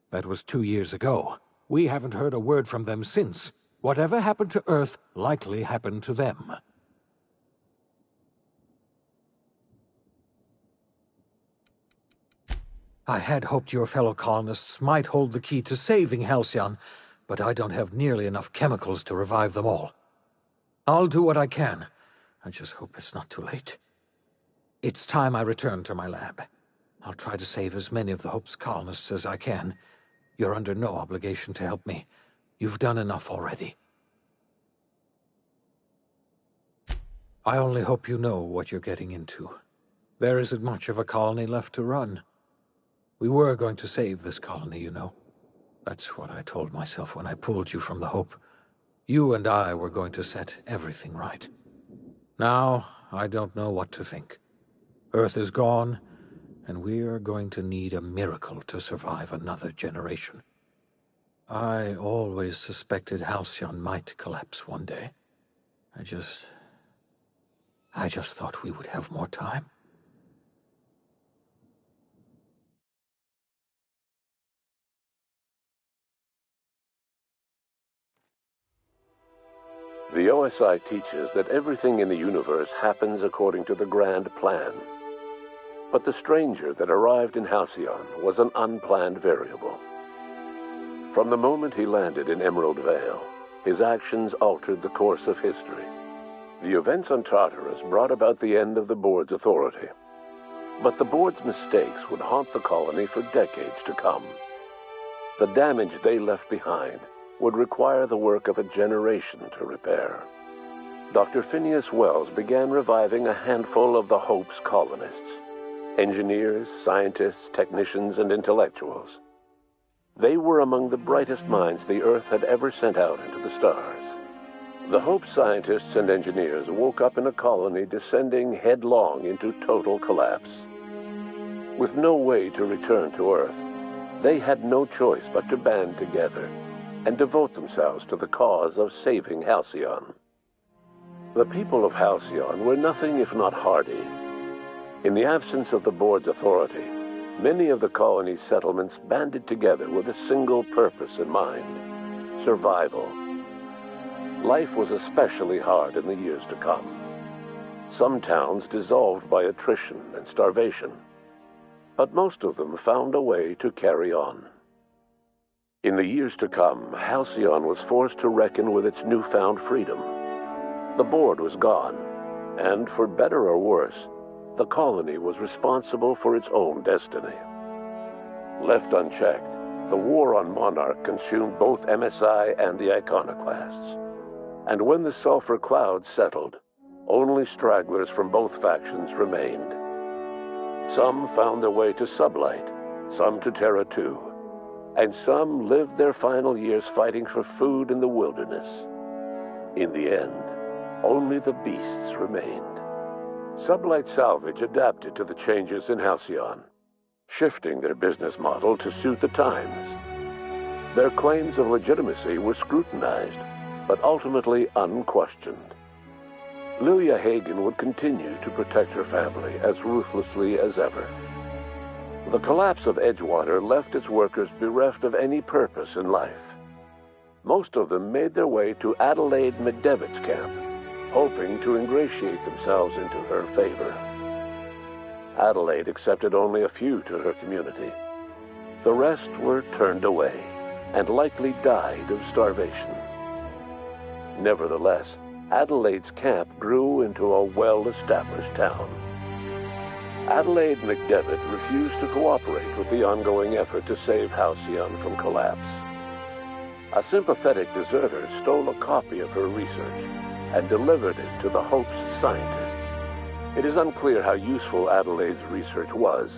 That was 2 years ago. We haven't heard a word from them since. Whatever happened to Earth likely happened to them. I had hoped your fellow colonists might hold the key to saving Halcyon, but I don't have nearly enough chemicals to revive them all. I'll do what I can. I just hope it's not too late. It's time I return to my lab. I'll try to save as many of the Hope's colonists as I can. You're under no obligation to help me. You've done enough already. I only hope you know what you're getting into. There isn't much of a colony left to run. We were going to save this colony, you know. That's what I told myself when I pulled you from the Hope. You and I were going to set everything right. Now, I don't know what to think. Earth is gone, and we're going to need a miracle to survive another generation. I always suspected Halcyon might collapse one day. I just thought we would have more time. The OSI teaches that everything in the universe happens according to the grand plan. But the stranger that arrived in Halcyon was an unplanned variable. From the moment he landed in Emerald Vale, his actions altered the course of history. The events on Tartarus brought about the end of the Board's authority. But the Board's mistakes would haunt the colony for decades to come. The damage they left behind would require the work of a generation to repair. Dr. Phineas Wells began reviving a handful of the Hope's colonists: engineers, scientists, technicians, and intellectuals. They were among the brightest minds the Earth had ever sent out into the stars. The Hope scientists and engineers woke up in a colony descending headlong into total collapse. With no way to return to Earth, they had no choice but to band together and devote themselves to the cause of saving Halcyon. The people of Halcyon were nothing if not hardy. In the absence of the Board's authority, many of the colony's settlements banded together with a single purpose in mind: survival. Life was especially hard in the years to come. Some towns dissolved by attrition and starvation, but most of them found a way to carry on. In the years to come, Halcyon was forced to reckon with its newfound freedom. The Board was gone, and for better or worse, the colony was responsible for its own destiny. Left unchecked, the war on Monarch consumed both MSI and the Iconoclasts. And when the sulfur clouds settled, only stragglers from both factions remained. Some found their way to Sublight, some to Terra 2, and some lived their final years fighting for food in the wilderness. In the end, only the beasts remained. Sublight Salvage adapted to the changes in Halcyon, shifting their business model to suit the times. Their claims of legitimacy were scrutinized, but ultimately unquestioned. Lilia Hagen would continue to protect her family as ruthlessly as ever. The collapse of Edgewater left its workers bereft of any purpose in life. Most of them made their way to Adelaide McDevitt's camp, hoping to ingratiate themselves into her favor. Adelaide accepted only a few to her community. The rest were turned away and likely died of starvation. Nevertheless, Adelaide's camp grew into a well-established town. Adelaide McDevitt refused to cooperate with the ongoing effort to save Halcyon from collapse. A sympathetic deserter stole a copy of her research and delivered it to the Hope's scientists. It is unclear how useful Adelaide's research was.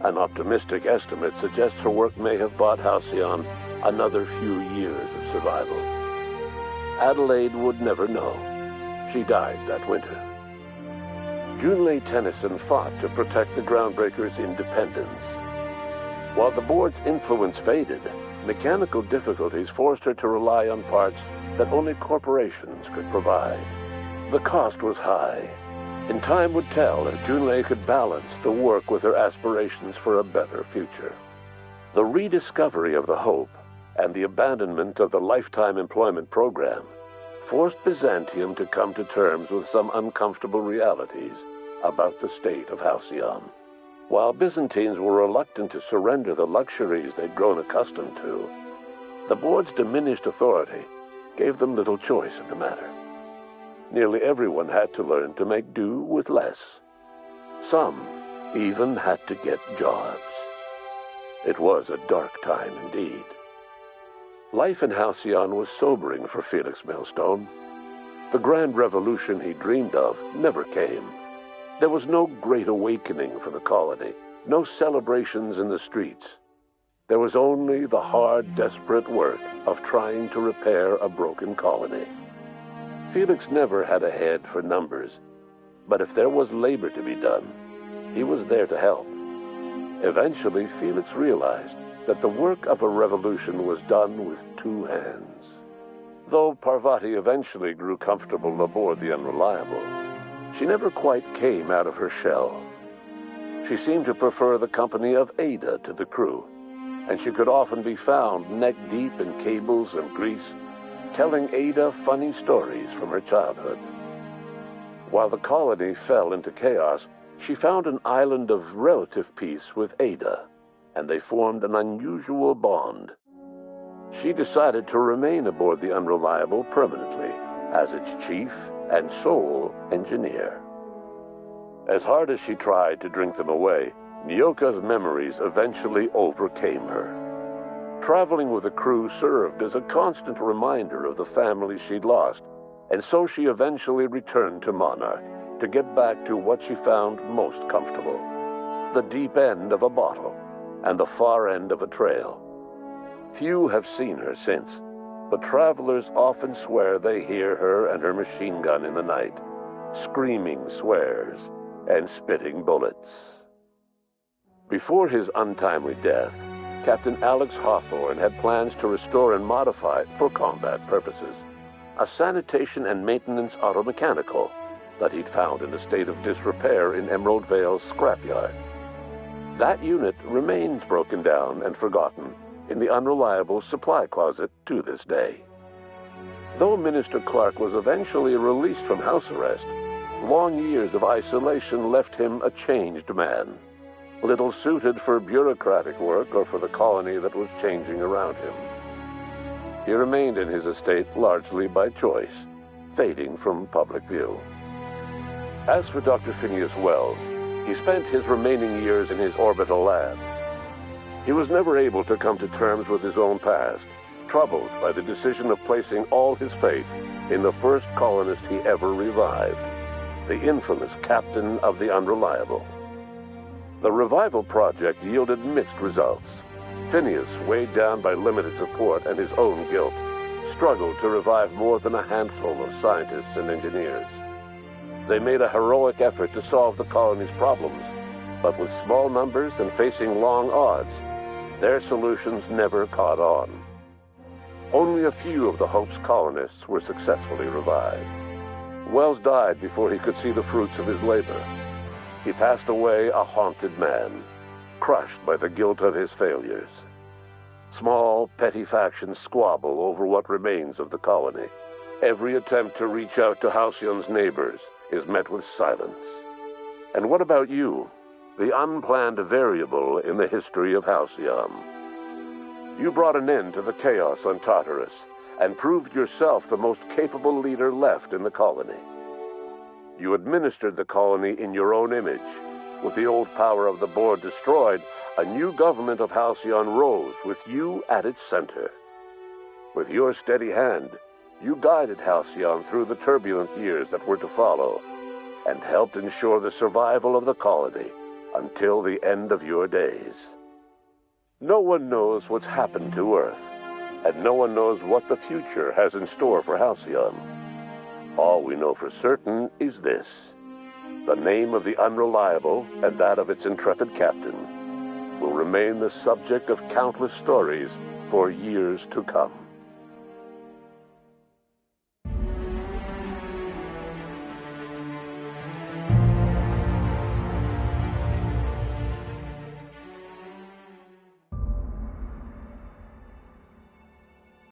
An optimistic estimate suggests her work may have bought Halcyon another few years of survival. Adelaide would never know. She died that winter. Junlei Tennyson fought to protect the Groundbreakers' independence. While the Board's influence faded, mechanical difficulties forced her to rely on parts that only corporations could provide. The cost was high, and time would tell if Junlei could balance the work with her aspirations for a better future. The rediscovery of the Hope and the abandonment of the lifetime employment program forced Byzantium to come to terms with some uncomfortable realities about the state of Halcyon. While Byzantines were reluctant to surrender the luxuries they'd grown accustomed to, the Board's diminished authority gave them little choice in the matter. Nearly everyone had to learn to make do with less. Some even had to get jobs. It was a dark time indeed. Life in Halcyon was sobering for Felix Millstone. The grand revolution he dreamed of never came. There was no great awakening for the colony, no celebrations in the streets. There was only the hard, desperate work of trying to repair a broken colony. Felix never had a head for numbers, but if there was labor to be done, he was there to help. Eventually, Felix realized that the work of a revolution was done with two hands. Though Parvati eventually grew comfortable aboard the Unreliable, she never quite came out of her shell. She seemed to prefer the company of Ada to the crew, and she could often be found neck-deep in cables and grease, telling Ada funny stories from her childhood. While the colony fell into chaos, she found an island of relative peace with Ada, and they formed an unusual bond. She decided to remain aboard the Unreliable permanently as its chief and sole engineer. As hard as she tried to drink them away, Nyoka's memories eventually overcame her. Traveling with the crew served as a constant reminder of the family she'd lost, and so she eventually returned to Monarch to get back to what she found most comfortable: the deep end of a bottle and the far end of a trail. Few have seen her since, but travelers often swear they hear her and her machine gun in the night, screaming swears and spitting bullets. Before his untimely death, Captain Alex Hawthorne had plans to restore and modify, for combat purposes, a sanitation and maintenance automechanical that he'd found in a state of disrepair in Emerald Vale's scrapyard. That unit remains broken down and forgotten in the Unreliable supply closet to this day. Though Minister Clark was eventually released from house arrest, long years of isolation left him a changed man, little suited for bureaucratic work or for the colony that was changing around him. He remained in his estate largely by choice, fading from public view. As for Dr. Phineas Wells, he spent his remaining years in his orbital lab. He was never able to come to terms with his own past, troubled by the decision of placing all his faith in the first colonist he ever revived, the infamous captain of the Unreliable. The revival project yielded mixed results. Phineas, weighed down by limited support and his own guilt, struggled to revive more than a handful of scientists and engineers. They made a heroic effort to solve the colony's problems, but with small numbers and facing long odds, their solutions never caught on. Only a few of the Hope's colonists were successfully revived. Wells died before he could see the fruits of his labor. He passed away a haunted man, crushed by the guilt of his failures. Small, petty factions squabble over what remains of the colony. Every attempt to reach out to Halcyon's neighbors is met with silence. And what about you, the unplanned variable in the history of Halcyon? You brought an end to the chaos on Tartarus and proved yourself the most capable leader left in the colony. You administered the colony in your own image. With the old power of the board destroyed, a new government of Halcyon rose with you at its center. With your steady hand, you guided Halcyon through the turbulent years that were to follow, and helped ensure the survival of the colony until the end of your days. No one knows what's happened to Earth, and no one knows what the future has in store for Halcyon. All we know for certain is this: the name of the Unreliable and that of its intrepid captain will remain the subject of countless stories for years to come.